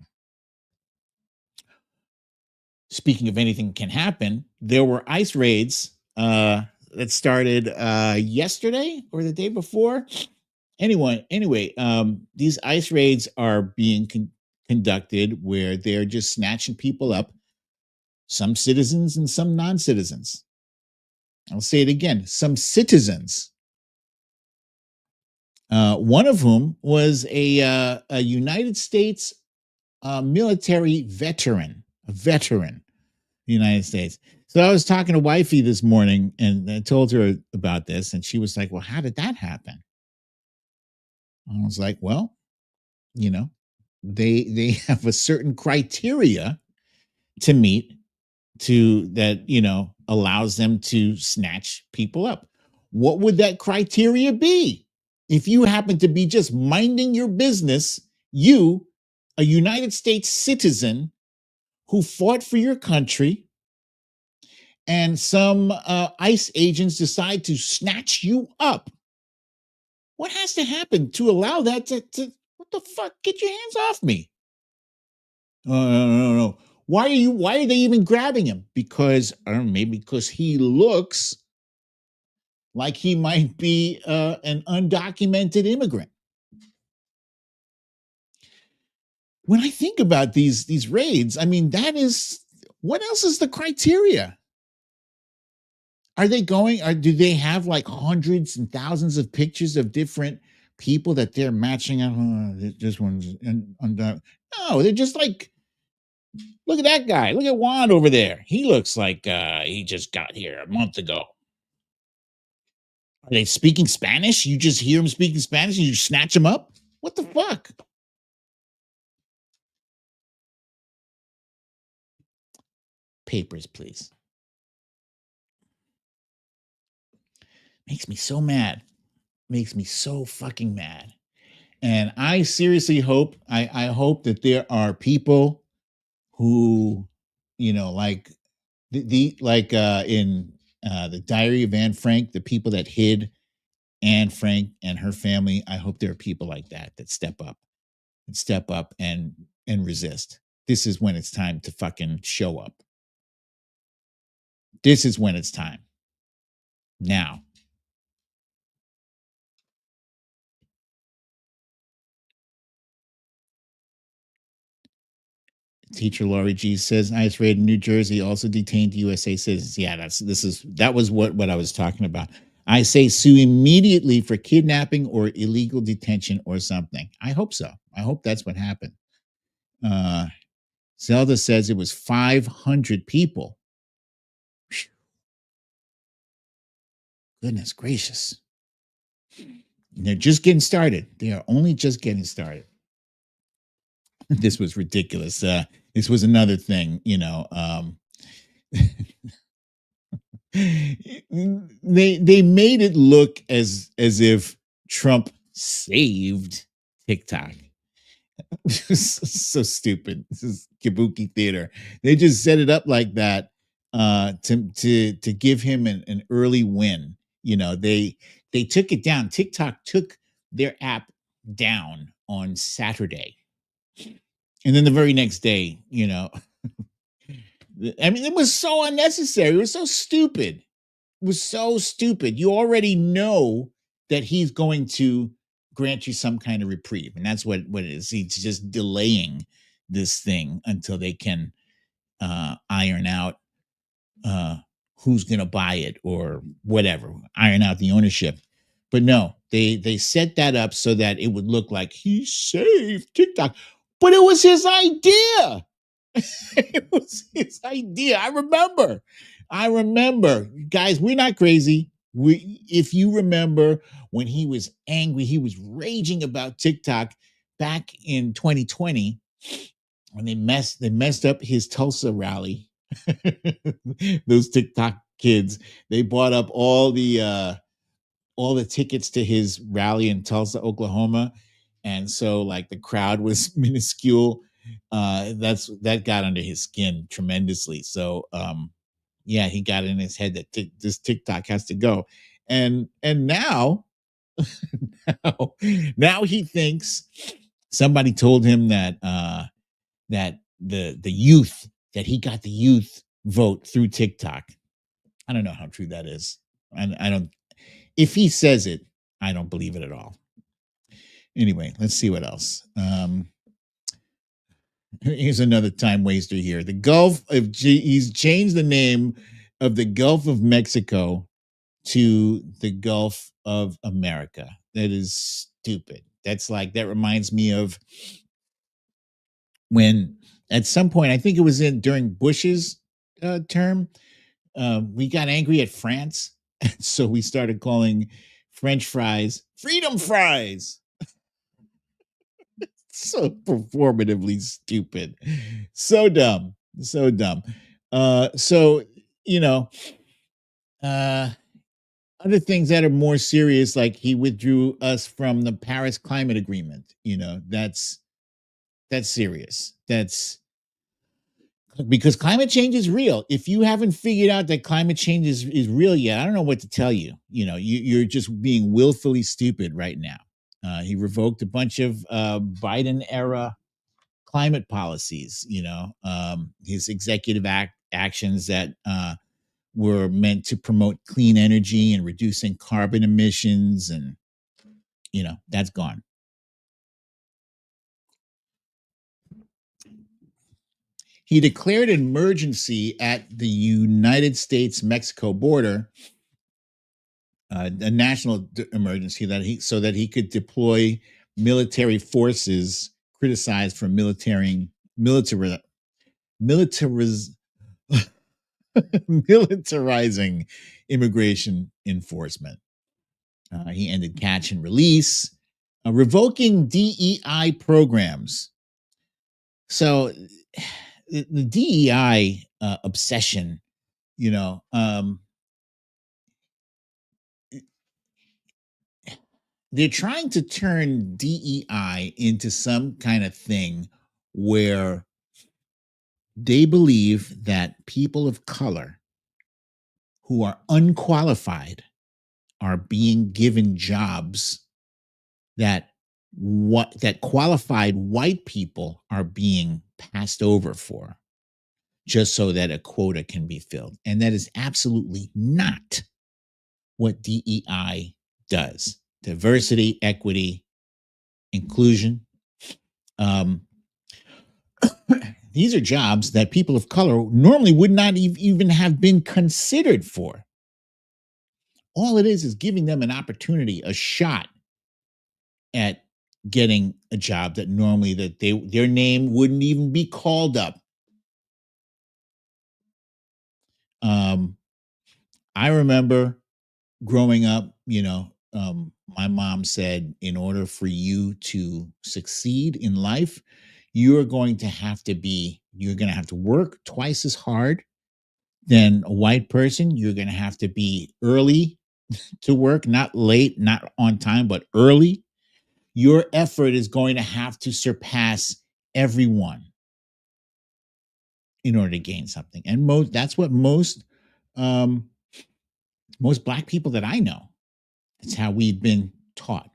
Speaking of anything can happen, there were ICE raids that started yesterday or the day before. Anyway, these ICE raids are being conducted where they're just snatching people up, some citizens and some non-citizens. I'll say it again, some citizens. One of whom was a United States military veteran, a veteran, United States. So I was talking to wifey this morning and I told her about this, and she was like, "Well, how did that happen?" I was like, "Well, they have a certain criteria to meet that allows them to snatch people up. What would that criteria be? If you happen to be just minding your business, you, a United States citizen who fought for your country, and some ICE agents decide to snatch you up, what has to happen to allow that to what the fuck? Get your hands off me. No. Why are they even grabbing him? Because, I don't know, maybe because he looks like he might be an undocumented immigrant. When I think about these raids, I mean, what else is the criteria? Do they have like hundreds and thousands of pictures of different people that they're matching up? This one's no, they're just like, look at that guy. Look at Juan over there. He looks like he just got here a month ago. Are they speaking Spanish? You just hear them speaking Spanish and you snatch them up? What the fuck? Papers, please. Makes me so mad. Makes me so fucking mad. And I seriously hope, I hope that there are people who, like in the Diary of Anne Frank, the people that hid Anne Frank and her family. I hope there are people like that step up and resist. This is when it's time to fucking show up. This is when it's time. Now. Teacher Laurie G says ICE raid in New Jersey also detained USA citizens. Yeah, that was what I was talking about. I say sue immediately for kidnapping or illegal detention or something. I hope so. I hope that's what happened. Zelda says it was 500 people. Goodness gracious. And they're just getting started. They are only just getting started. This was ridiculous. This was another thing, they made it look as if Trump saved TikTok. So stupid. This is kabuki theater. They just set it up like that to give him an early win. They took it down. TikTok took their app down on Saturday. And then the very next day, I mean, it was so unnecessary. It was so stupid. It was so stupid. You already know that he's going to grant you some kind of reprieve. And that's what it is. He's just delaying this thing until they can iron out who's going to buy it or whatever, iron out the ownership. But no, they set that up so that it would look like he saved TikTok. But it was his idea. It was his idea. I remember. Guys, we're not crazy. If you remember when he was angry, he was raging about TikTok back in 2020. when they messed up his Tulsa rally. Those TikTok kids, they bought up all the tickets to his rally in Tulsa, Oklahoma, and so like the crowd was minuscule. That got under his skin tremendously. So yeah, he got in his head that this TikTok has to go, and now now, now he thinks somebody told him that the youth, that he got the youth vote through TikTok. I don't know how true that is. I don't. If he says it, I don't believe it at all. Anyway, let's see what else. Here's another time waster here. The Gulf of he's changed the name of the Gulf of Mexico to the Gulf of America. That is stupid. That reminds me of when at some point, I think it was during Bush's term, we got angry at France. So we started calling French fries freedom fries. So performatively stupid. So dumb. So dumb. So, you know, other things that are more serious, like he withdrew us from the Paris Climate Agreement. That's serious. That's because climate change is real. If you haven't figured out that climate change is real yet, I don't know what to tell you. You're just being willfully stupid right now. He revoked a bunch of Biden era climate policies. His executive actions that were meant to promote clean energy and reducing carbon emissions, and that's gone. He declared an emergency at the United States-Mexico border, a national emergency so that he could deploy military forces criticized for militarizing immigration enforcement. He ended catch and release, revoking DEI programs. So the DEI obsession, they're trying to turn DEI into some kind of thing where they believe that people of color who are unqualified are being given jobs that qualified white people are being passed over for, just so that a quota can be filled. And that is absolutely not what DEI does. Diversity, equity, inclusion. These are jobs that people of color normally would not even have been considered for. All it is giving them an opportunity, a shot at getting a job that normally their name wouldn't even be called up. I remember growing up, my mom said, in order for you to succeed in life, you're going to have to work twice as hard than a white person. You're going to have to be early to work, not late, not on time, but early. Your effort is going to have to surpass everyone in order to gain something. And that's what most Black people that I know, it's how we've been taught.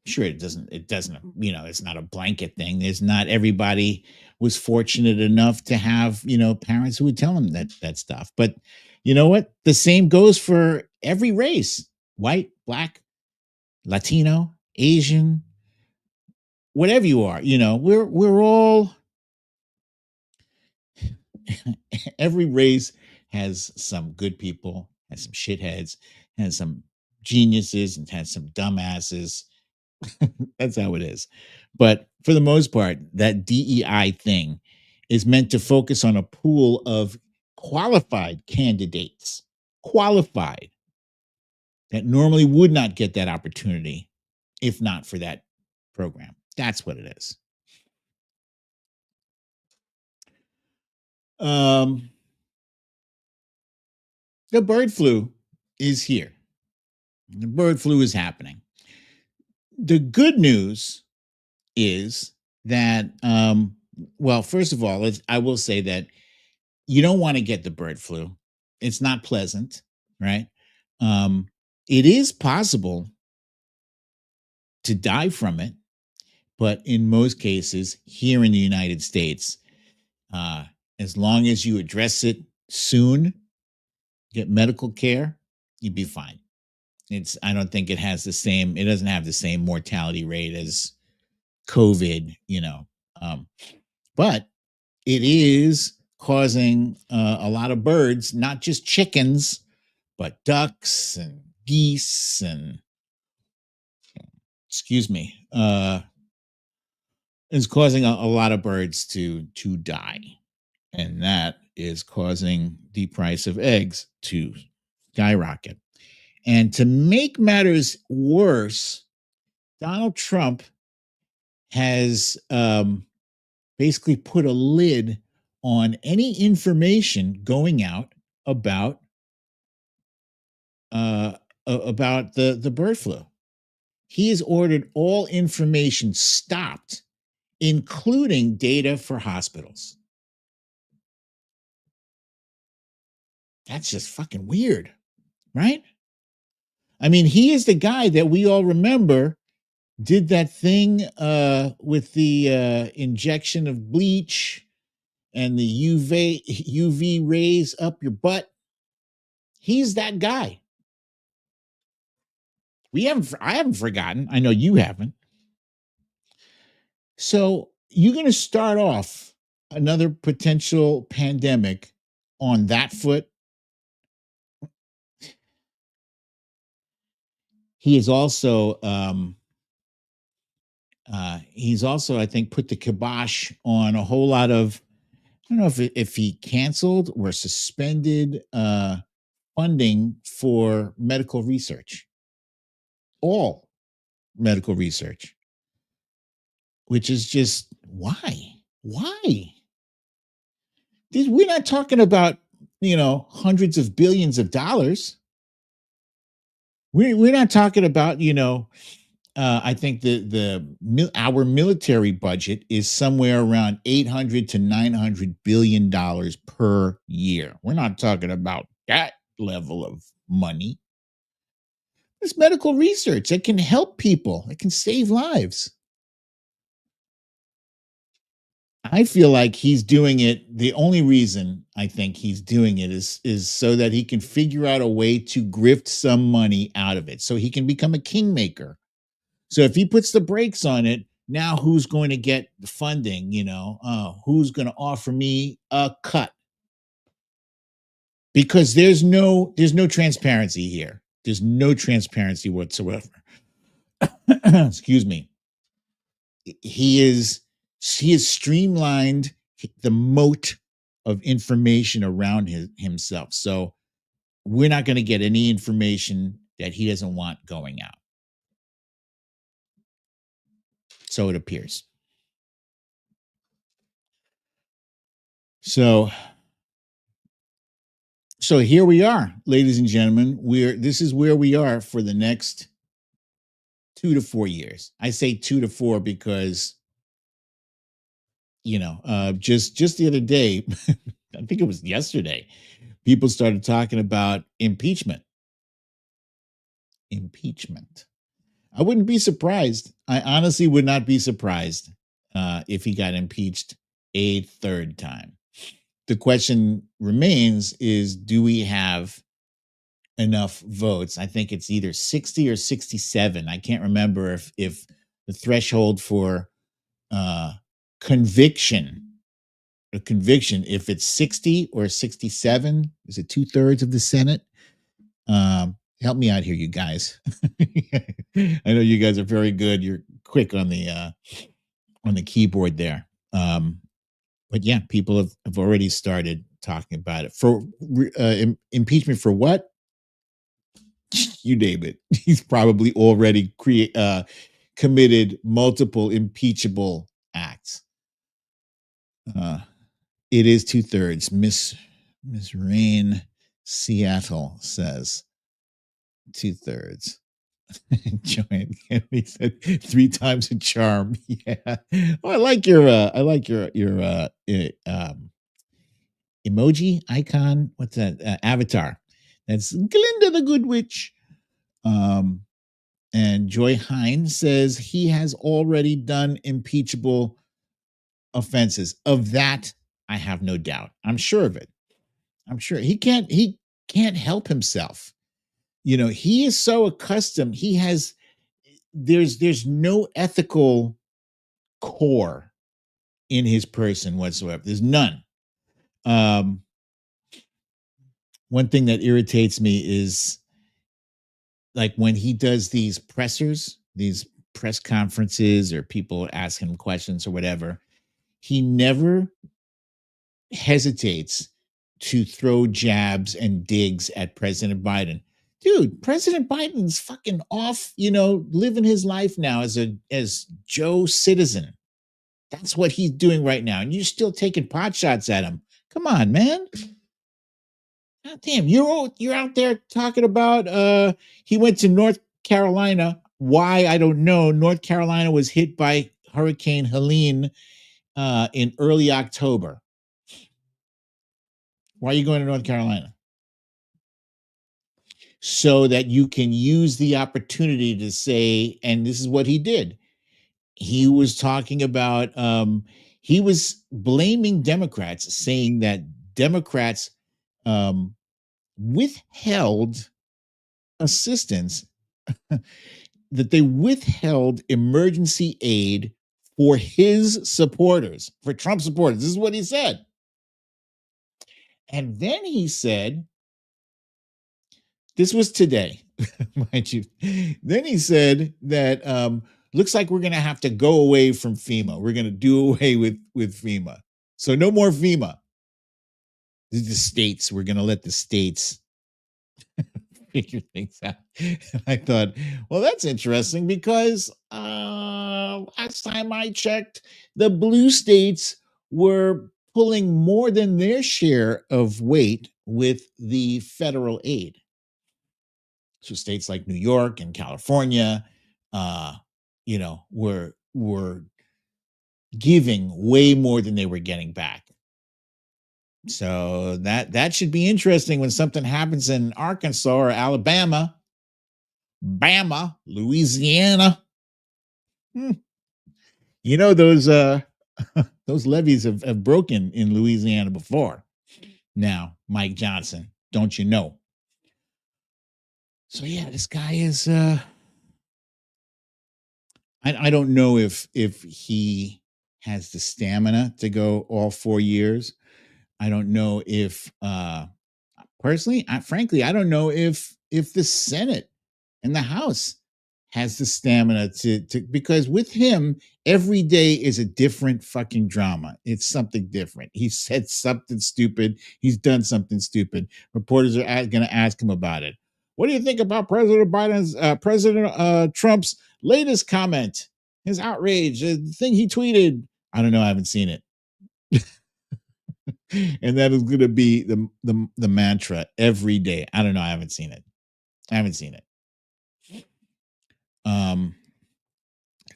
Sure, it doesn't, it's not a blanket thing. There's not everybody was fortunate enough to have, parents who would tell them that stuff. But you know what? The same goes for every race: white, Black, Latino, Asian, whatever you are. We're all every race has some good people, has some shitheads, has some geniuses, and has some dumbasses. That's how it is. But for the most part, that DEI thing is meant to focus on a pool of qualified candidates, qualified, that normally would not get that opportunity if not for that program. That's what it is. Um, the bird flu is here. The bird flu is happening. The good news is that, well, first of all, I will say that you don't want to get the bird flu. It's not pleasant, right? Um, it is possible to die from it, but in most cases, here in the United States, uh, as long as you address it soon, get medical care, you'd be fine. I don't think it doesn't have the same mortality rate as COVID, but it is causing a lot of birds, not just chickens, but ducks and geese and, excuse me, is causing a lot of birds to die. And that is causing the price of eggs to skyrocket. And to make matters worse, Donald Trump has basically put a lid on any information going out about the bird flu. He has ordered all information stopped, including data for hospitals. That's just fucking weird, right? I mean, he is the guy that we all remember did that thing with the injection of bleach and the UV rays up your butt. He's that guy. I haven't forgotten. I know you haven't. So you're going to start off another potential pandemic on that foot. He is also, I think, put the kibosh on a whole lot of. I don't know if he canceled or suspended funding for medical research, all medical research, which is just why? Why? We're not talking about, hundreds of billions of dollars. We're not talking about, I think our military budget is somewhere around 800 to 900 billion dollars per year. We're not talking about that level of money. It's medical research. It can help people. It can save lives. I feel like he's doing it. The only reason I think he's doing it is so that he can figure out a way to grift some money out of it, so he can become a kingmaker. So if he puts the brakes on it, now who's going to get the funding? Who's going to offer me a cut? Because there's no transparency here. There's no transparency whatsoever. Excuse me. He is streamlined the moat of information around himself. So we're not going to get any information that he doesn't want going out. So it appears. So here we are, ladies and gentlemen. This is where we are for the next 2 to 4 years. I say 2 to 4 because, just the other day, I think it was yesterday, people started talking about impeachment. I wouldn't be surprised. I honestly would not be surprised if he got impeached a third time. The question remains is, do we have enough votes? I think it's either 60 or 67. I can't remember if the threshold for conviction, if it's 60 or 67, is it 2/3 of the Senate? Help me out here, you guys. I know you guys are very good. You're quick on the keyboard there. But yeah, people have already started talking about it for impeachment for what? You name it. He's probably already committed multiple impeachable acts. It is 2/3. Miss Rain Seattle says 2/3. Join. He said 3 times a charm. Yeah. Oh, I like your emoji icon. What's that? Avatar. That's Glinda the Good Witch. And Joy Hines says he has already done impeachable offenses. Of that, I have no doubt. I'm sure of it. I'm sure he can't help himself. He is so accustomed. There's no ethical core in his person whatsoever. There's none. One thing that irritates me is like when he does these press conferences, or people asking him questions or whatever, he never hesitates to throw jabs and digs at President Biden. Dude, President Biden's fucking off, living his life now as Joe citizen. That's what he's doing right now. And you're still taking pot shots at him. Come on, man. God damn, you're out there talking about he went to North Carolina. Why? I don't know. North Carolina was hit by Hurricane Helene in early October. Why are you going to North Carolina? So that you can use the opportunity to say, and this is what he did. He was talking about, he was blaming Democrats, saying that Democrats withheld assistance, that they withheld emergency aid for his supporters, for Trump supporters. This is what he said. And then he said, this was today, mind you. Then he said that looks like we're going to have to go away from FEMA. We're going to do away with FEMA. So no more FEMA. The states, we're going to let the states figure things out. And I thought, well, that's interesting because last time I checked, the blue states were pulling more than their share of weight with the federal aid. So states like New York and California, were giving way more than they were getting back. So that should be interesting when something happens in Arkansas or Alabama, Bama, Louisiana. Those those levees have broken in Louisiana before. Now, Mike Johnson, don't you know? So yeah, this guy is I don't know if he has the stamina to go all 4 years. I don't know if personally, frankly, I don't know if the Senate and the House has the stamina to because with him, every day is a different fucking drama. It's something different. He said something stupid. He's done something stupid. Reporters are going to ask him about it. What do you think about President Trump's latest comment? His outrage, the thing he tweeted. I don't know. I haven't seen it. And that is going to be the mantra every day. I don't know. I haven't seen it.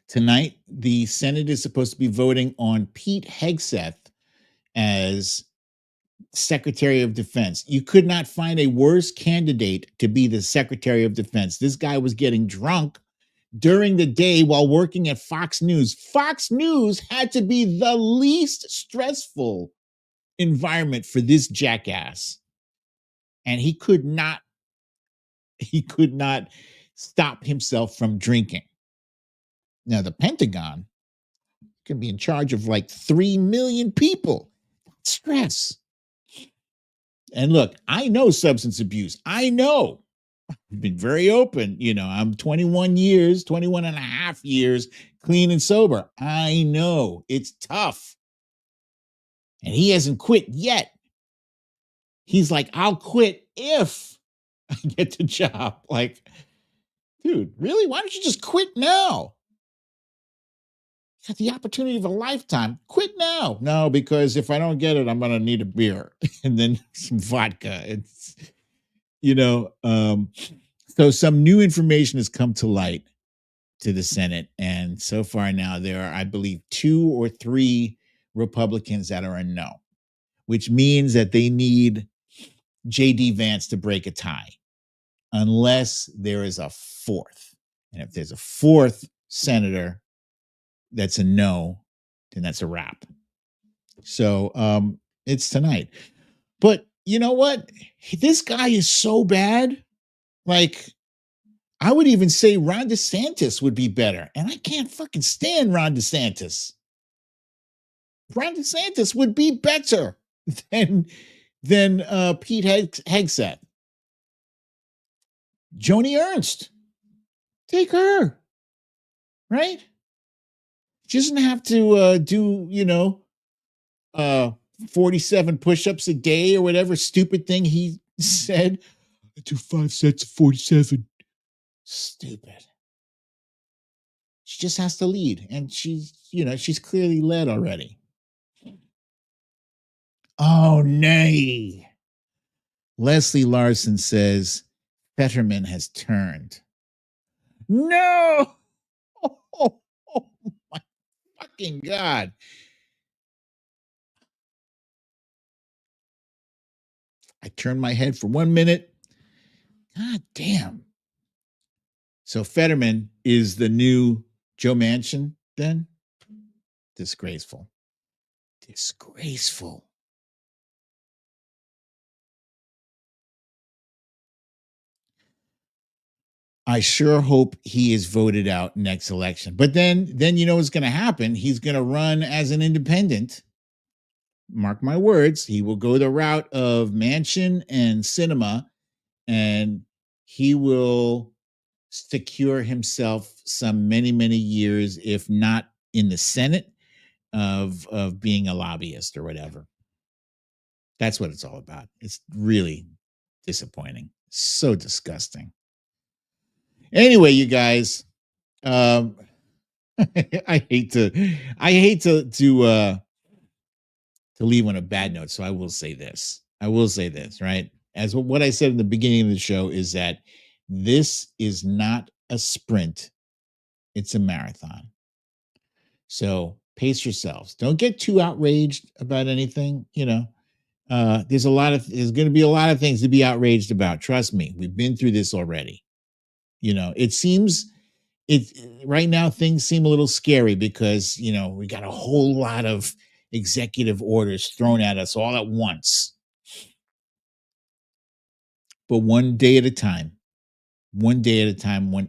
Tonight, the Senate is supposed to be voting on Pete Hegseth as Secretary of Defense. You could not find a worse candidate to be the Secretary of Defense. This guy was getting drunk during the day while working at Fox News. Fox News had to be the least stressful environment for this jackass. And he could not stop himself from drinking. Now, the Pentagon can be in charge of like 3 million people. Stress. And look, I know substance abuse. I know. I've been very open. I'm 21 and a half years clean and sober. I know it's tough. And he hasn't quit yet. He's like, I'll quit if I get the job. Like, dude, really? Why don't you just quit now? Got the opportunity of a lifetime. Quit now. No, because if I don't get it, I'm gonna need a beer and then some vodka. It's so some new information has come to light to the Senate, and so far now there are, I believe, 2 or 3 Republicans that are a no, which means that they need J.D. Vance to break a tie, unless there is a 4th. And if there's a 4th senator that's a no, then that's a wrap. So it's tonight. But you know what? This guy is so bad. Like, I would even say Ron DeSantis would be better. And I can't fucking stand Ron DeSantis. Ron DeSantis would be better than Pete Hegseth. Joni Ernst. Take her. Right? She doesn't have to do, 47 push-ups a day or whatever stupid thing he said. I do 5 sets of 47. Stupid. She just has to lead. And she's clearly led already. Oh, nay. Leslie Larson says Fetterman has turned. No. Oh, my fucking God. I turned my head for 1 minute. God damn. So Fetterman is the new Joe Manchin then? Disgraceful. Disgraceful. I sure hope he is voted out next election. But then you know what's going to happen? He's going to run as an independent. Mark my words. He will go the route of Manchin and Sinema, and he will secure himself some many, many years, if not in the Senate, of being a lobbyist or whatever. That's what it's all about. It's really disappointing. So disgusting. Anyway, you guys, I hate to leave on a bad note. So I will say this, right? As what I said in the beginning of the show is that this is not a sprint. It's a marathon. So pace yourselves. Don't get too outraged about anything. There's going to be a lot of things to be outraged about. Trust me, we've been through this already. Right now things seem a little scary because, we got a whole lot of executive orders thrown at us all at once. But one day at a time, one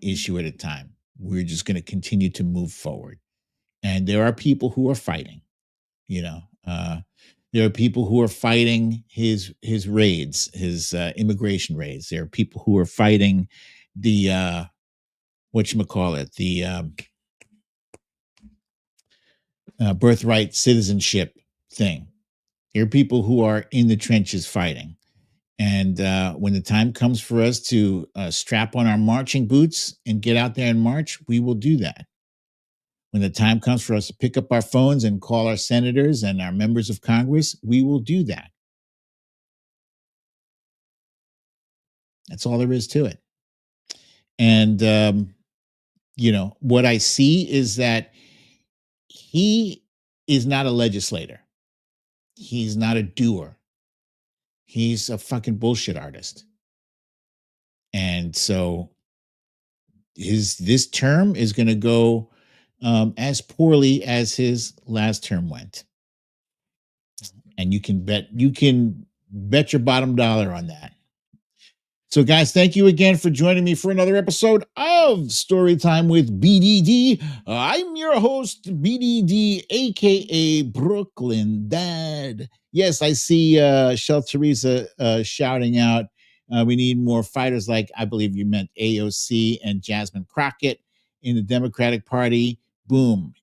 issue at a time, we're just going to continue to move forward. And there are people who are fighting, there are people who are fighting his raids, his immigration raids. There are people who are fighting the birthright citizenship thing. There are people who are in the trenches fighting. And when the time comes for us to strap on our marching boots and get out there and march, we will do that. When the time comes for us to pick up our phones and call our senators and our members of Congress, we will do that. That's all there is to it. And, what I see is that he is not a legislator. He's not a doer. He's a fucking bullshit artist. And so this term is going to go as poorly as his last term went. And you can bet your bottom dollar on that. So, guys, thank you again for joining me for another episode of Storytime with BDD. I'm your host, BDD, aka Brooklyn Dad. Yes, I see Shel Teresa shouting out, we need more fighters like, I believe you meant AOC and Jasmine Crockett in the Democratic Party. Boom.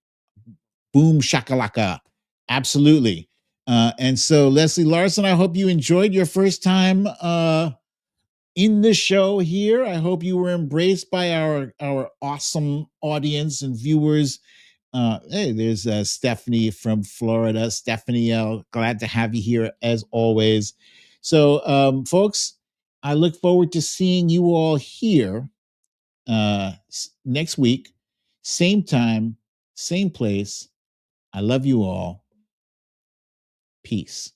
Boom shakalaka. Absolutely. And so, Leslie Larson, I hope you enjoyed your first time in the show here. I hope you were embraced by our awesome audience and viewers Hey, there's Stephanie from Florida. Stephanie, glad to have you here as always. So, folks, I look forward to seeing you all here next week, same time, same place. I love you all. Peace.